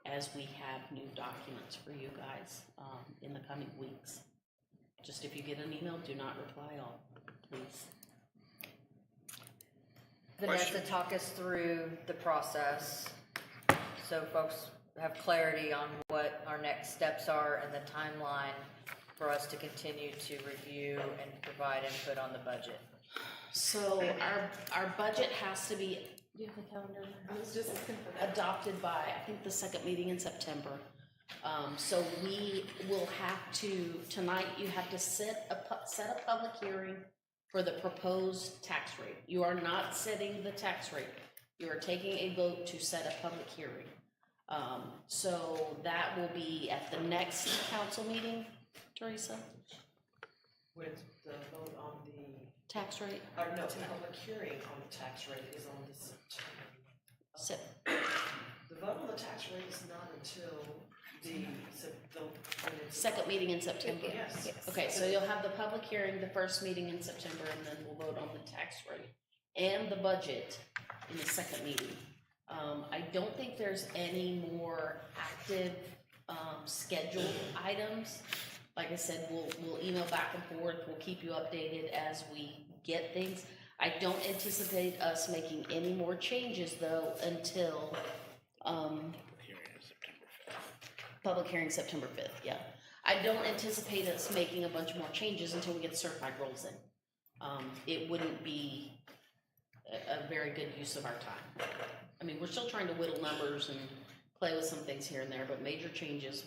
as we have new documents for you guys in the coming weeks. Just if you get an email, do not reply all, please. Vanessa, talk us through the process so folks have clarity on what our next steps are and the timeline for us to continue to review and provide input on the budget. So our budget has to be, do you have the calendar? Adopted by, I think, the second meeting in September. So we will have to, tonight, you have to set a public hearing for the proposed tax rate. You are not setting the tax rate. You are taking a vote to set a public hearing. So that will be at the next council meeting, Teresa? With the vote on the, Tax rate? no, public hearing on the tax rate is on the September. The vote on the tax rate is not until the Second meeting in September? Yes. Okay, so you'll have the public hearing, the first meeting in September, and then we'll vote on the tax rate and the budget in the second meeting. I don't think there's any more active scheduled items. Like I said, we'll email back and forth. We'll keep you updated as we get things. I don't anticipate us making any more changes though until public hearing September 5th, yeah. I don't anticipate us making a bunch more changes until we get the certified rolls in. It wouldn't be a very good use of our time. I mean, we're still trying to whittle numbers and play with some things here and there, but major changes,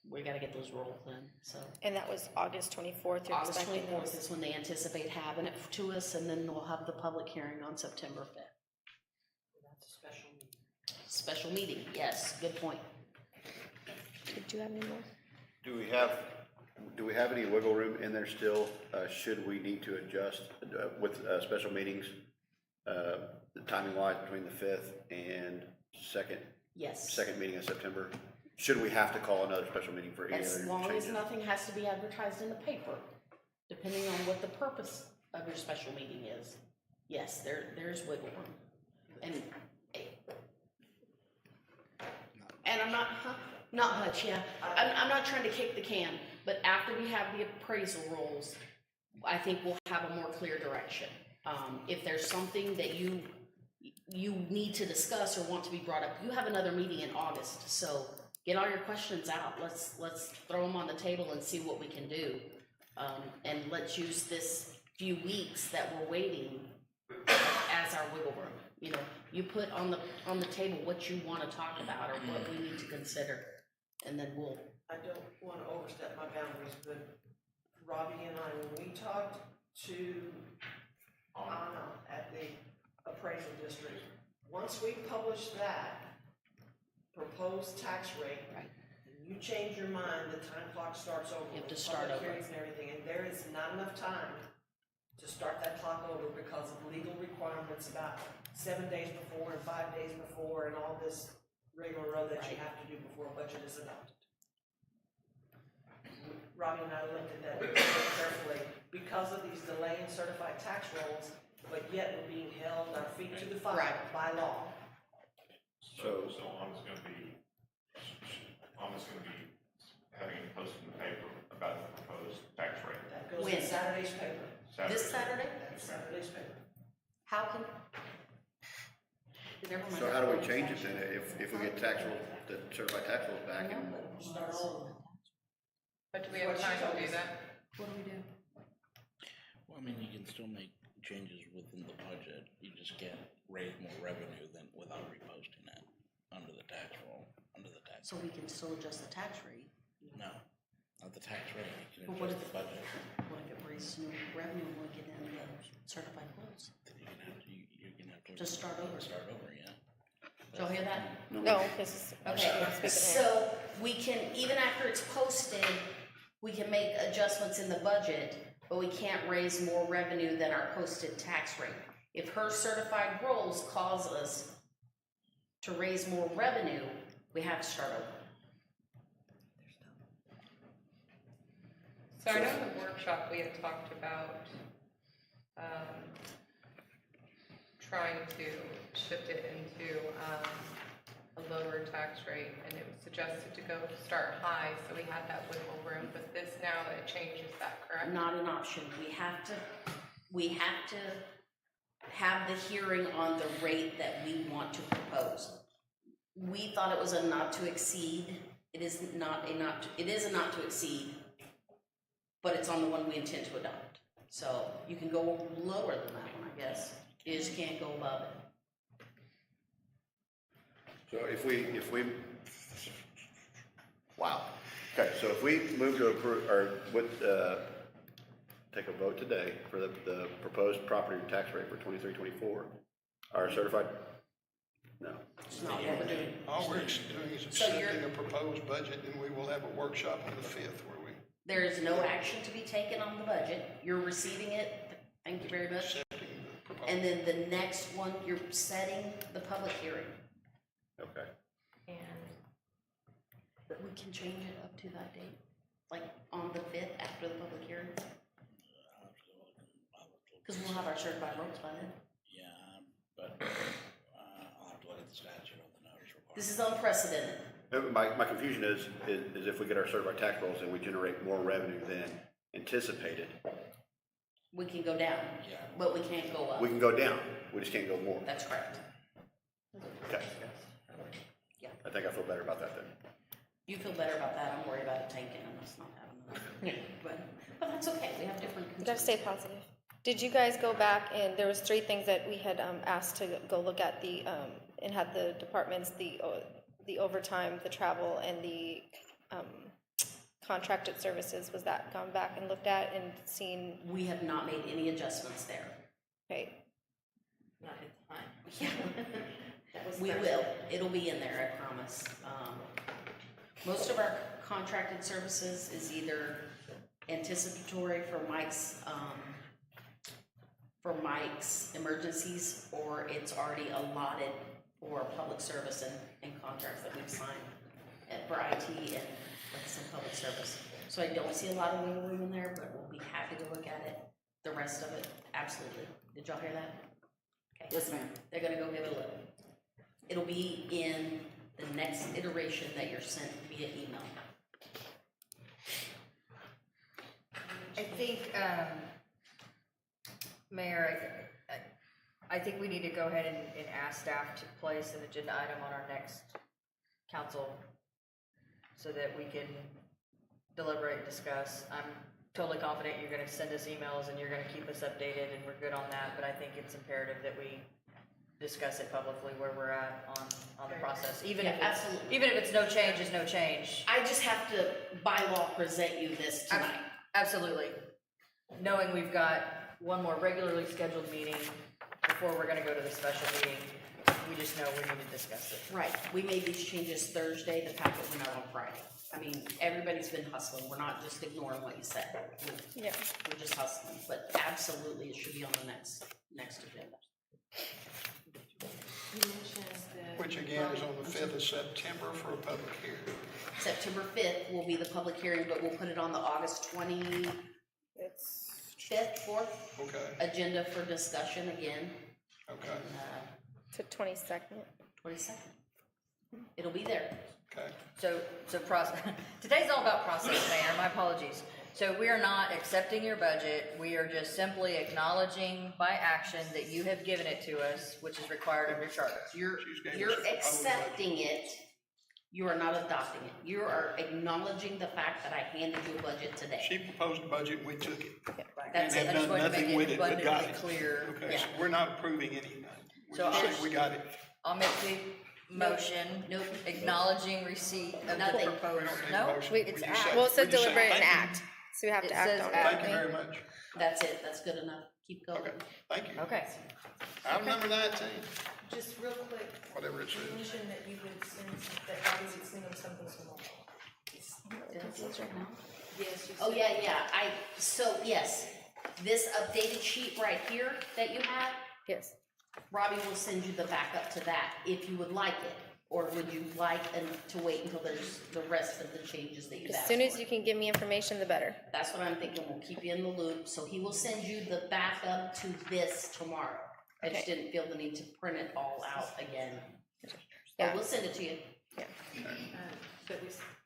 we gotta get those rolled in, so. And that was August 24th, you're August expecting 24th those? is when they anticipate having it to us, and then we'll have the public hearing on September 5th. That's a special meeting. Special meeting, yes, good point. Did you have any more? Do we have any wiggle room in there still, should we need to adjust with special meetings, the timing wise between the 5th and Yes. second meeting in September? Should we have to call another special meeting for any other As changes? long as nothing has to be advertised in the paper, depending on what the purpose of your special meeting is. Yes, there's wiggle room. And I'm not much, yeah. I'm not trying to kick the can, but after we have the appraisal rolls, I think we'll have a more clear direction. If there's something that you need to discuss or want to be brought up, you have another meeting in August, so get all your questions out. Let's throw them on the table and see what we can do. And let's use this few weeks that we're waiting as our wiggle room. You know, you put on the table what you want to talk about or what we need to consider, and then we'll. I don't want to overstep my boundaries, but Robbie and I, when we talked to Anna at the appraisal district, once we publish that proposed tax rate, Right. and you change your mind, the time clock starts over. You have to with start public over. hearings and everything, and there is not enough time to start that clock over because of legal requirements about 7 days before and 5 days before and all this rigmarole that you Right. have to do before a budget is adopted. Robbie and I looked at that very carefully because of these delay in certified tax rolls, but yet we're being held our feet to the fire Right. by law. So I'm just gonna be having it posted in the paper about the proposed tax rate. That goes When? in Saturday's paper. This Saturday? That's Saturday's paper. How can? Never mind. So how do we change it then, if we get taxable, the certified tax rolls back? And But do we have time to do that? What do we do? Well, I mean, you can still make changes within the budget, you just can't raise more revenue than without reposting it under the tax roll, under the tax. So we can still adjust the tax rate. No, not the tax rate, you can But what adjust if- the budget. What if it raises new revenue when we get in the certified rolls? Then you're gonna have to. Just start over. Start over, yeah. Did y'all hear that? No, because. Okay, so we can, even after it's posted, we can make adjustments in the budget, but we can't raise more revenue than our posted tax rate. If her certified rolls cause us to raise more revenue, we have to start over. So I know in the workshop, we had talked about, trying to shift it into, a lower tax rate, and it was suggested to go start high, so we had that wiggle room, but this now it changes that, correct? Not an option. We have to have the hearing on the rate that we want to propose. We thought it was a not to exceed. It is a not to exceed, but it's on the one we intend to adopt. So you can go lower than that one, I guess. You just can't go above it. So if we, wow, okay, so if we move to approve, or take a vote today for the proposed property tax rate for 23-24, our certified, no. It's not what we're doing. All we're doing is So you're- accepting a proposed budget, and we will have a workshop on the 5th where we There is no action to be taken on the budget. You're receiving it. Thank you very much. accepting the proposal. And then the next one, you're setting the public hearing. Okay. But we can change it up to that date, like on the 5th after the public hearing. Because we'll have our certified roads by then. Yeah, but, I'll have to look at the statute on the notice requirement. This is unprecedented. My confusion is if we get our certified tax rolls and we generate more revenue than anticipated, We can go down, Yeah. but we can't go up. we can go down, we just can't go more. That's correct. Okay. Yeah. I think I feel better about that then. You feel better about that. I'm worried about it tanking and us not having enough. But that's okay. We have different You gotta concerns. stay positive. Did you guys go back and there was 3 things that we had asked to go look at and had the departments, the overtime, the travel, and the contracted services, was that gone back and looked at and seen? We have not made any adjustments there. Okay, Not at the time. Yeah. We will. It'll be in there, I promise. Most of our contracted services is either anticipatory for Mike's emergencies, or it's already allotted for public service and contracts that we've signed for IT and some public service. So I don't see a lot of wiggle room in there, but we'll be happy to look at it. The rest of it, absolutely. Did y'all hear that? Okay. Yes, ma'am. They're gonna go give it a look. It'll be in the next iteration that you're sent via email. I think, Mayor, I think we need to go ahead and ask staff to place an agenda item on our next council so that we can deliberate and discuss. I'm totally confident you're gonna send us emails and you're gonna keep us updated, and we're good on that, but I think it's imperative that we discuss it publicly where we're at on the process. Even if Yeah, it's, absolutely. even if it's no change, is no change. I just have to, by law, present you this tonight. Absolutely. Knowing we've got one more regularly scheduled meeting before we're gonna go to the special meeting, we just know we need to discuss it. Right, we made these changes Thursday, the packet went out on Friday. I mean, everybody's been hustling, we're not just ignoring what you said. yeah. We're just hustling, but absolutely, it should be on the next agenda. You mentioned the. Which again is on the 5th of September for a public hearing. September 5th will be the public hearing, but we'll put it on the August 25th, It's 4th Okay, agenda for discussion again, okay, to 22nd. 22nd. It'll be there. okay. So process, today's all about process, Mayor, my apologies. So we are not accepting your budget, we are just simply acknowledging by action that you have given it to us, which is required under charter. You're accepting it, you are not adopting it. You are acknowledging the fact that I handed you a budget today. She proposed a budget and we took it. That's And it. have I just done wanted to nothing make with it it but got abundantly it. clear. Okay, Yeah. so we're not approving anything. We So just I'll- say we got it. I'll make the motion, Nope. acknowledging receipt of the Nothing. proposed, We don't need a no? motion. We, We it's just act, say- well, it says we just say deliberate and thank you. act, so we have It to act says on act. Thank you very much. That's it, that's good enough. Keep going. Okay, thank you. Okay. Item number 19, Just real quick, whatever it you says. mentioned that you would send, that Bobby would send them something tomorrow. Yes, you Oh, said. yeah, so yes, this updated sheet right here that you have, Yes. Robbie will send you the backup to that if you would like it. Or would you like to wait until there's the rest of the changes that you've asked As soon as for? you can give me information, the better. That's what I'm thinking, we'll keep you in the loop, so he will send you the backup to this tomorrow. I just Okay. didn't feel the need to print it all out again. Yeah. But we'll send it to you. But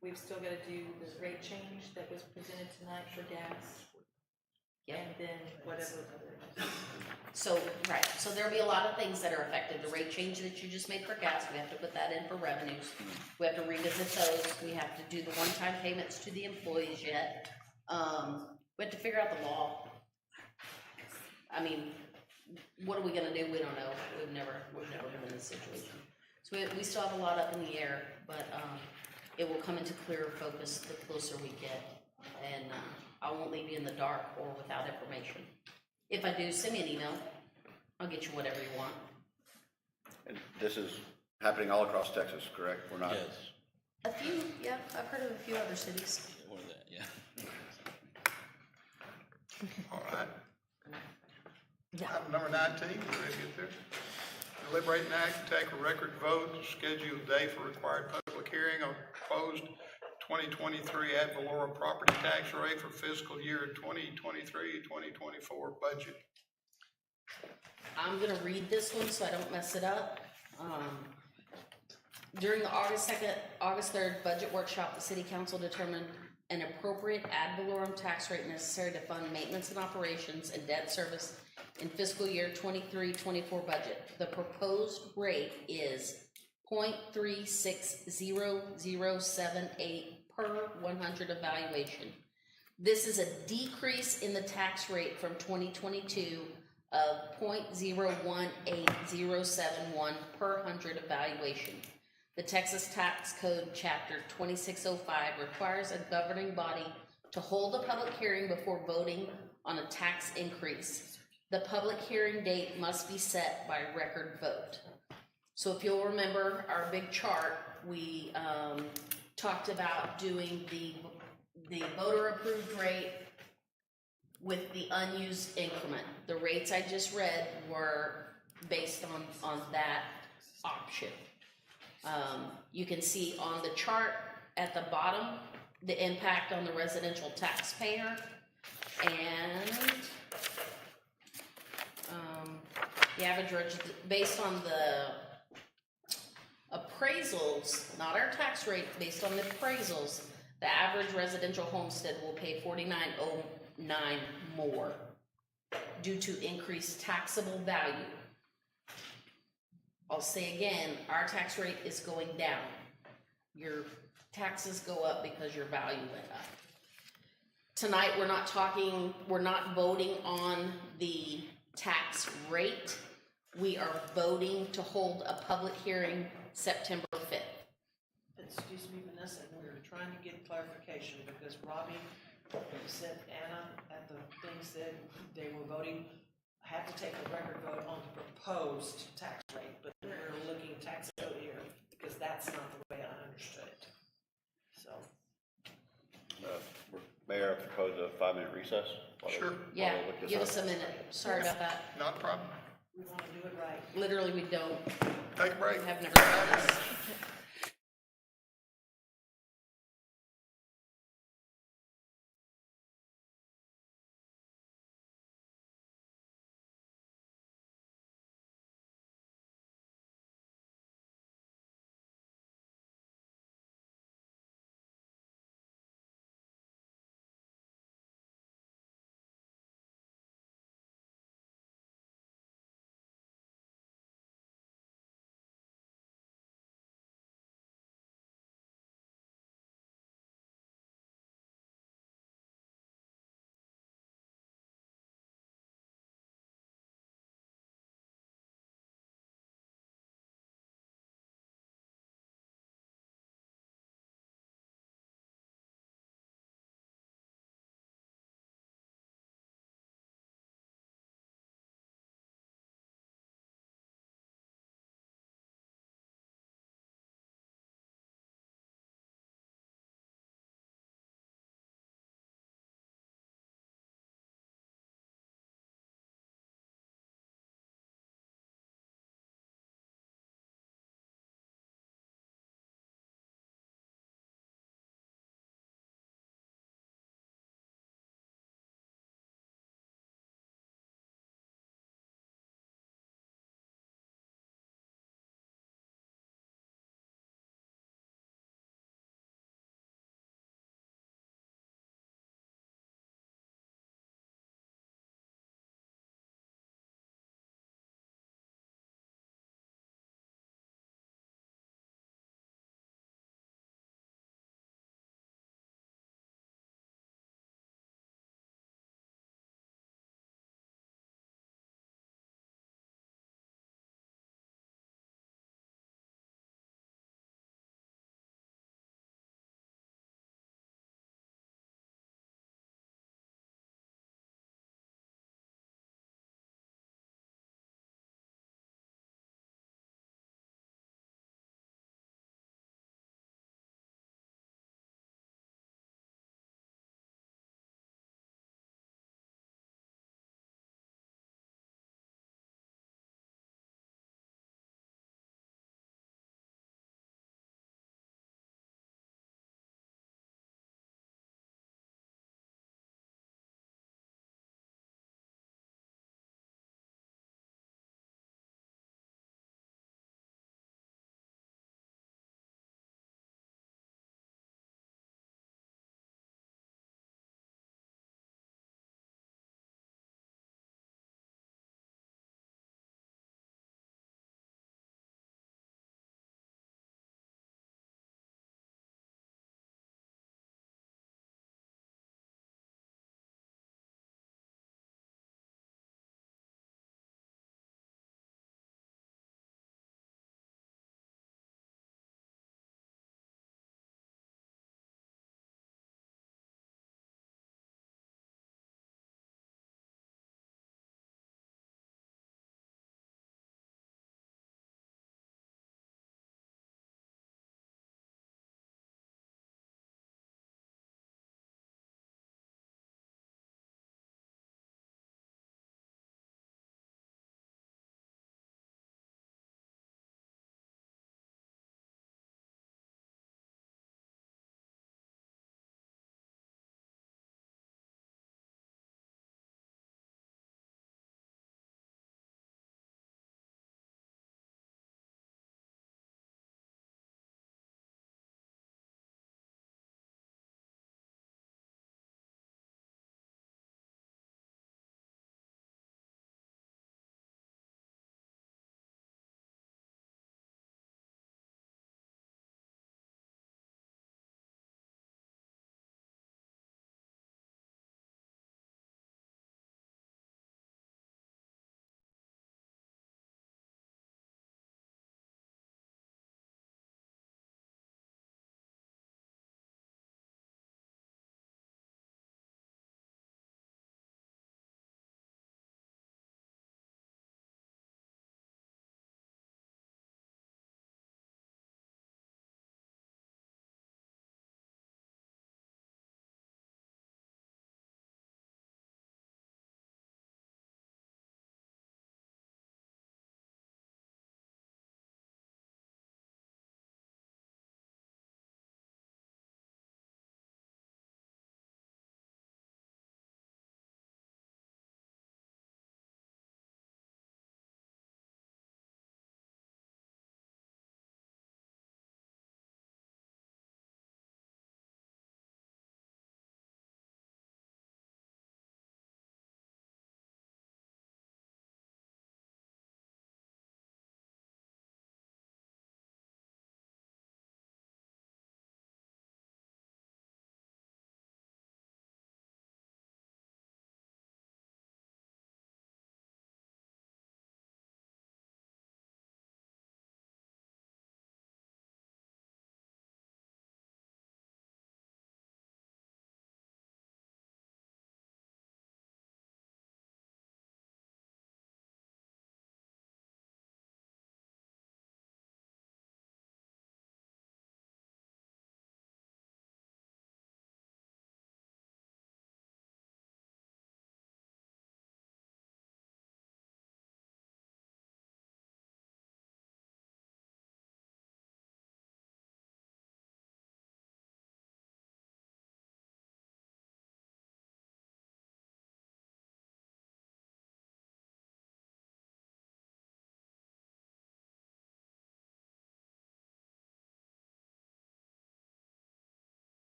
we've still gotta do the rate change that was presented tonight for gas. Yep. And then whatever other. So, right, so there'll be a lot of things that are affected, the rate change that you just made for gas, we have to put that in for revenues. We have to revisit those, we have to do the one-time payments to the employees yet. We have to figure out the law. I mean, what are we gonna do, we don't know, we've never been in this situation. So we still have a lot up in the air, but, it will come into clearer focus the closer we get. And, I won't leave you in the dark or without information. If I do, send me an email. I'll get you whatever you want. And this is happening all across Texas, correct? We're not. Yes, A few, yeah, I've heard of a few other cities. or that, yeah. All right. Item number 19, you ready to get there? Deliberate and act to take a record vote to schedule a day for required public hearing on proposed 2023 ad valorem property tax rate for fiscal year 2023-2024 budget. I'm gonna read this one so I don't mess it up. During the August 3rd budget workshop, the city council determined an appropriate ad valorem tax rate necessary to fund maintenance and operations and debt service in fiscal year 23-24 budget. The proposed rate is 0.360078 per 100 evaluation. This is a decrease in the tax rate from 2022 of 0.018071 per 100 evaluation. The Texas Tax Code Chapter 2605 requires a governing body to hold a public hearing before voting on a tax increase. The public hearing date must be set by record vote. So if you'll remember our big chart, we talked about doing the voter approved rate with the unused increment. The rates I just read were based on that option. You can see on the chart at the bottom, the impact on the residential taxpayer, and the average, based on the appraisals, not our tax rate, based on the appraisals, the average residential homestead will pay $49.09 more due to increased taxable value. I'll say again, our tax rate is going down. Your taxes go up because your value went up. Tonight, we're not voting on the tax rate. We are voting to hold a public hearing September 5th. Excuse me, Vanessa, we were trying to get clarification because Robbie said, Anna at the thing said they were voting, have to take a record vote on the proposed tax rate, but we're looking tax code here because that's not the way I understood it. So. Mayor, I propose a 5-minute recess. Sure. Yeah, give us a minute. Sorry about that. Not a problem. We want to do it right. Literally, we don't. Take a break. Have never done this.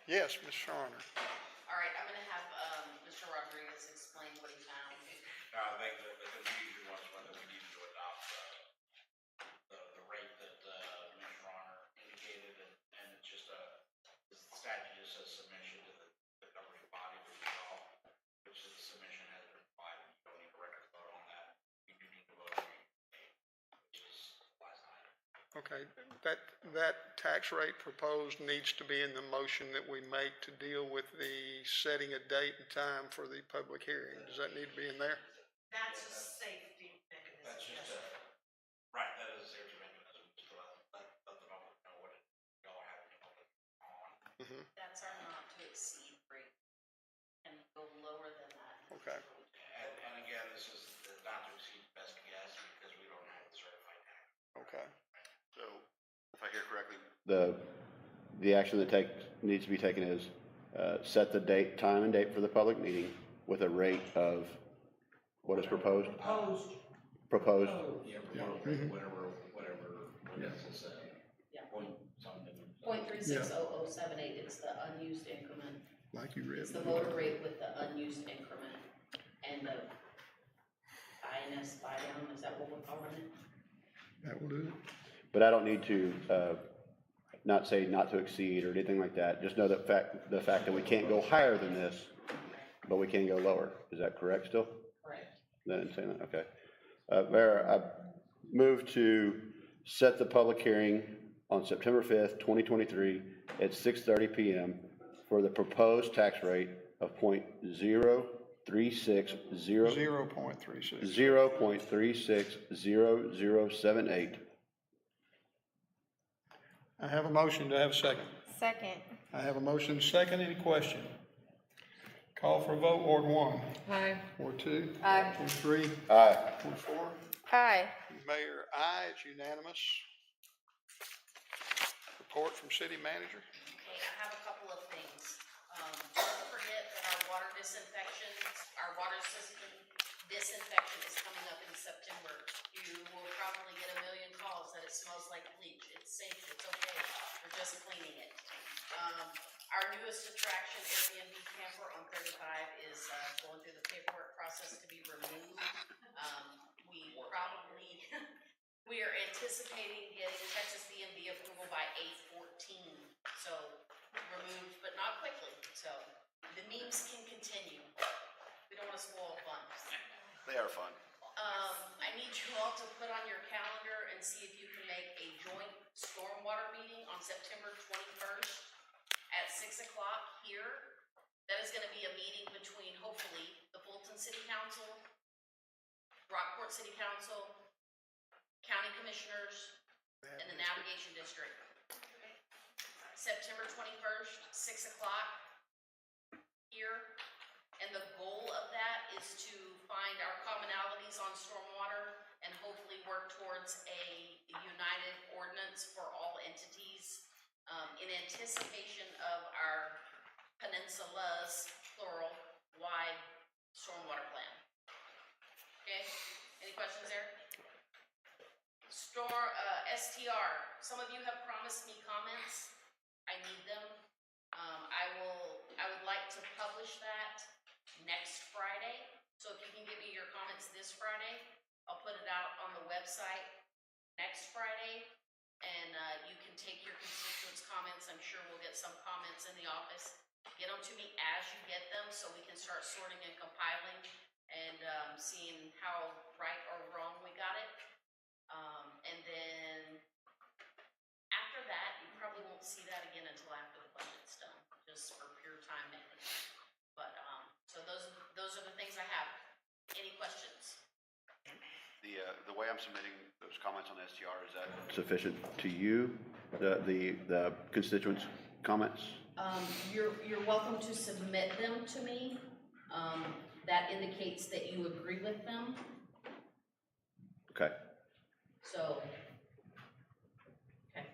Yes, Ms. Schreiner. All right, I'm gonna have, Mr. Rodriguez explain what he found. I think the confusion was whether we needed to adopt the rate that Commissioner Honor indicated, and it's just the statute just says submission to the governing body, which is the submission has been provided. You don't need a record vote on that. You do need to vote on it, which is last item. Okay, that tax rate proposed needs to be in the motion that we make to deal with the setting a date and time for the public hearing. Does that need to be in there? That's a safety mechanism. That's just right, that is a safety mechanism, just to let the public know what y'all are having on. That's our not to exceed rate, and go lower than that. Okay. And again, this is the not to exceed best guess, because we don't have the certified tax. Okay. So, if I hear correctly, The action that needs to be taken is, set the time and date for the public meeting with a rate of, what is proposed? Proposed. Yeah, whatever Vanessa said. Yeah. Point something. 0.360078, it's the unused increment. Like you read. It's the motor rate with the unused increment, and the INS buy down, is that what we're calling it? That will do it. But I don't need to, not say not to exceed or anything like that. Just know that the fact that we can't go higher than this, but we can go lower. Is that correct still? Correct. I didn't say that, okay. Mayor, I move to set the public hearing on September 5th, 2023 at 6:30 PM for the proposed tax rate of 0.0360078. 0.360078. I have a motion. Do I have a second? Second. I have a motion second. Any question? Call for a vote. Ward 1. Aye. Ward 2. Aye. Ward 3. Aye. Ward 4. Aye. Mayor, aye. It's unanimous. Report from city manager. Okay, I have a couple of things. Don't forget that our water disinfection is coming up in September. You will probably get a million calls that it smells like bleach. It's safe, it's okay, we're just cleaning it. Our newest attraction, Airbnb camper on 35, is going through the paperwork process to be removed. We are anticipating getting Texas DMV approval by 8/14, so removed, but not quickly, so the memes can continue. We don't want to spoil fun. they are fun. I need you all to put on your calendar and see if you can make a joint stormwater meeting on September 21st at 6 o'clock here. That is gonna be a meeting between, hopefully, the Fulton City Council, Rockport City Council, county commissioners, and the navigation district. September 21st, 6 o'clock here. And the goal of that is to find our commonalities on stormwater and hopefully work towards a united ordinance for all entities in anticipation of our peninsulas, plural, wide stormwater plan. Okay, any questions there? STR, some of you have promised me comments. I need them. I would like to publish that next Friday. So if you can give me your comments this Friday, I'll put it out on the website next Friday. And you can take your constituents' comments. I'm sure we'll get some comments in the office. Get them to me as you get them so we can start sorting and compiling and seeing how right or wrong we got it. And then after that, you probably won't see that again until after the budget's done, just for pure time management. But, so those are the things I have. Any questions? The way I'm submitting those comments on the STR, is that Sufficient to you, the constituents' comments? You're welcome to submit them to me. That indicates that you agree with them. Okay. So, okay.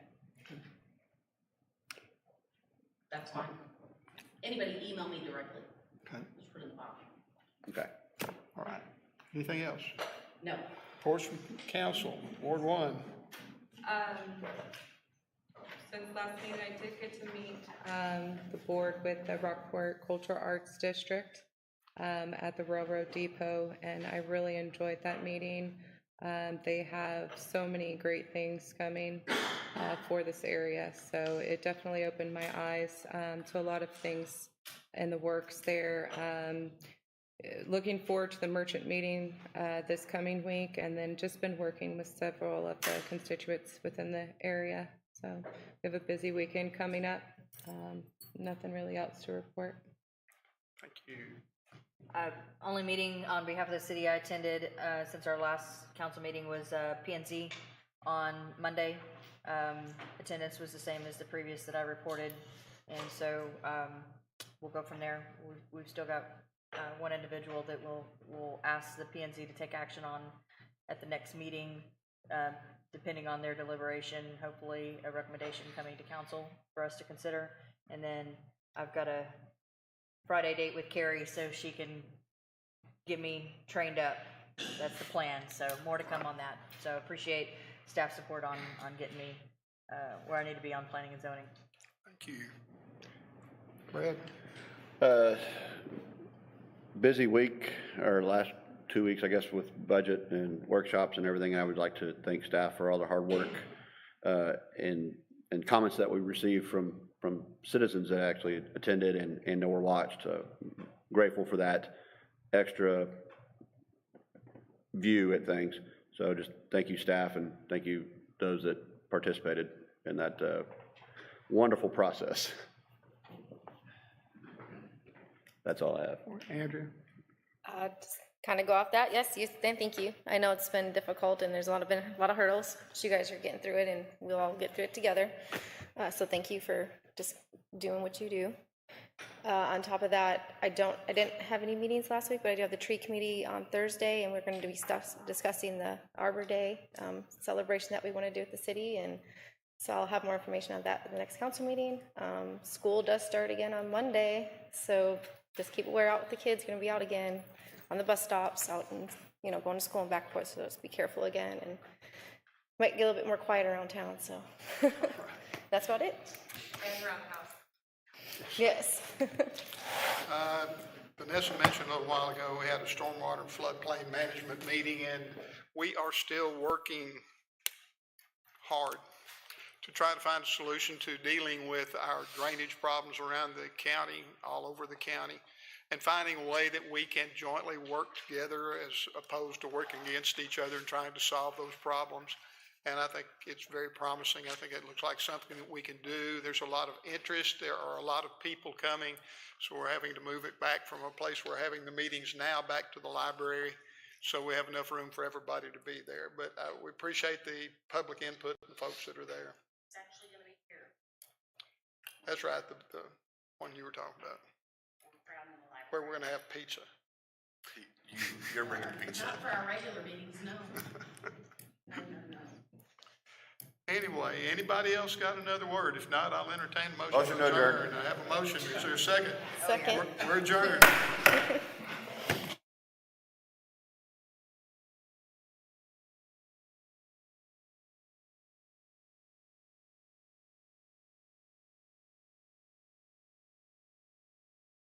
That's fine. Anybody email me directly. Okay. Just put it in the file. Okay. All right. Anything else? No. Reports from council. Ward 1. Since last meeting, I did get to meet the board with the Rockport Cultural Arts District at the Railroad Depot, and I really enjoyed that meeting. They have so many great things coming for this area, so it definitely opened my eyes to a lot of things in the works there. Looking forward to the merchant meeting this coming week, and then just been working with several of the constituents within the area. So we have a busy weekend coming up. Nothing really else to report. Thank you. Only meeting on behalf of the city I attended since our last council meeting was P&Z on Monday. Attendance was the same as the previous that I reported, and so we'll go from there. We've still got one individual that we'll ask the P&Z to take action on at the next meeting, depending on their deliberation, hopefully a recommendation coming to council for us to consider. And then I've got a Friday date with Carrie so she can get me trained up. That's the plan, so more to come on that. So appreciate staff support on getting me where I need to be on planning and zoning. Thank you. Brad? Busy week, or last 2 weeks, I guess, with budget and workshops and everything. I would like to thank staff for all the hard work and comments that we received from citizens that actually attended and or watched. So grateful for that extra view at things. So just thank you, staff, and thank you those that participated in that wonderful process. That's all I have. Andrew? Just kind of go off that. Yes, thank you. I know it's been difficult and there's been a lot of hurdles. But you guys are getting through it, and we'll all get through it together. So thank you for just doing what you do. On top of that, I didn't have any meetings last week, but I do have the tree committee on Thursday, and we're going to be discussing the Arbor Day celebration that we want to do at the city, and so I'll have more information on that at the next council meeting. School does start again on Monday, so just keep aware out with the kids. Going to be out again on the bus stops, out and going to school and back and forth. So just be careful again, and might get a little bit more quiet around town. So that's about it. And around the house. Yes. Vanessa mentioned a little while ago, we had a stormwater and floodplain management meeting, and we are still working hard to try to find a solution to dealing with our drainage problems around the county, all over the county, and finding a way that we can jointly work together as opposed to working against each other and trying to solve those problems. And I think it's very promising. I think it looks like something that we can do. There's a lot of interest. There are a lot of people coming, so we're having to move it back from a place we're having the meetings now back to the library, so we have enough room for everybody to be there. But we appreciate the public input and the folks that are there. It's actually gonna be here. That's right, the one you were talking about, where we're gonna have pizza. You're bringing pizza. Not for our regular meetings, no. No. Anyway, anybody else got another word? If not, I'll entertain a motion Motion to to adjourn. adjourn. I have a motion. Is there a second? Second. We're adjourned.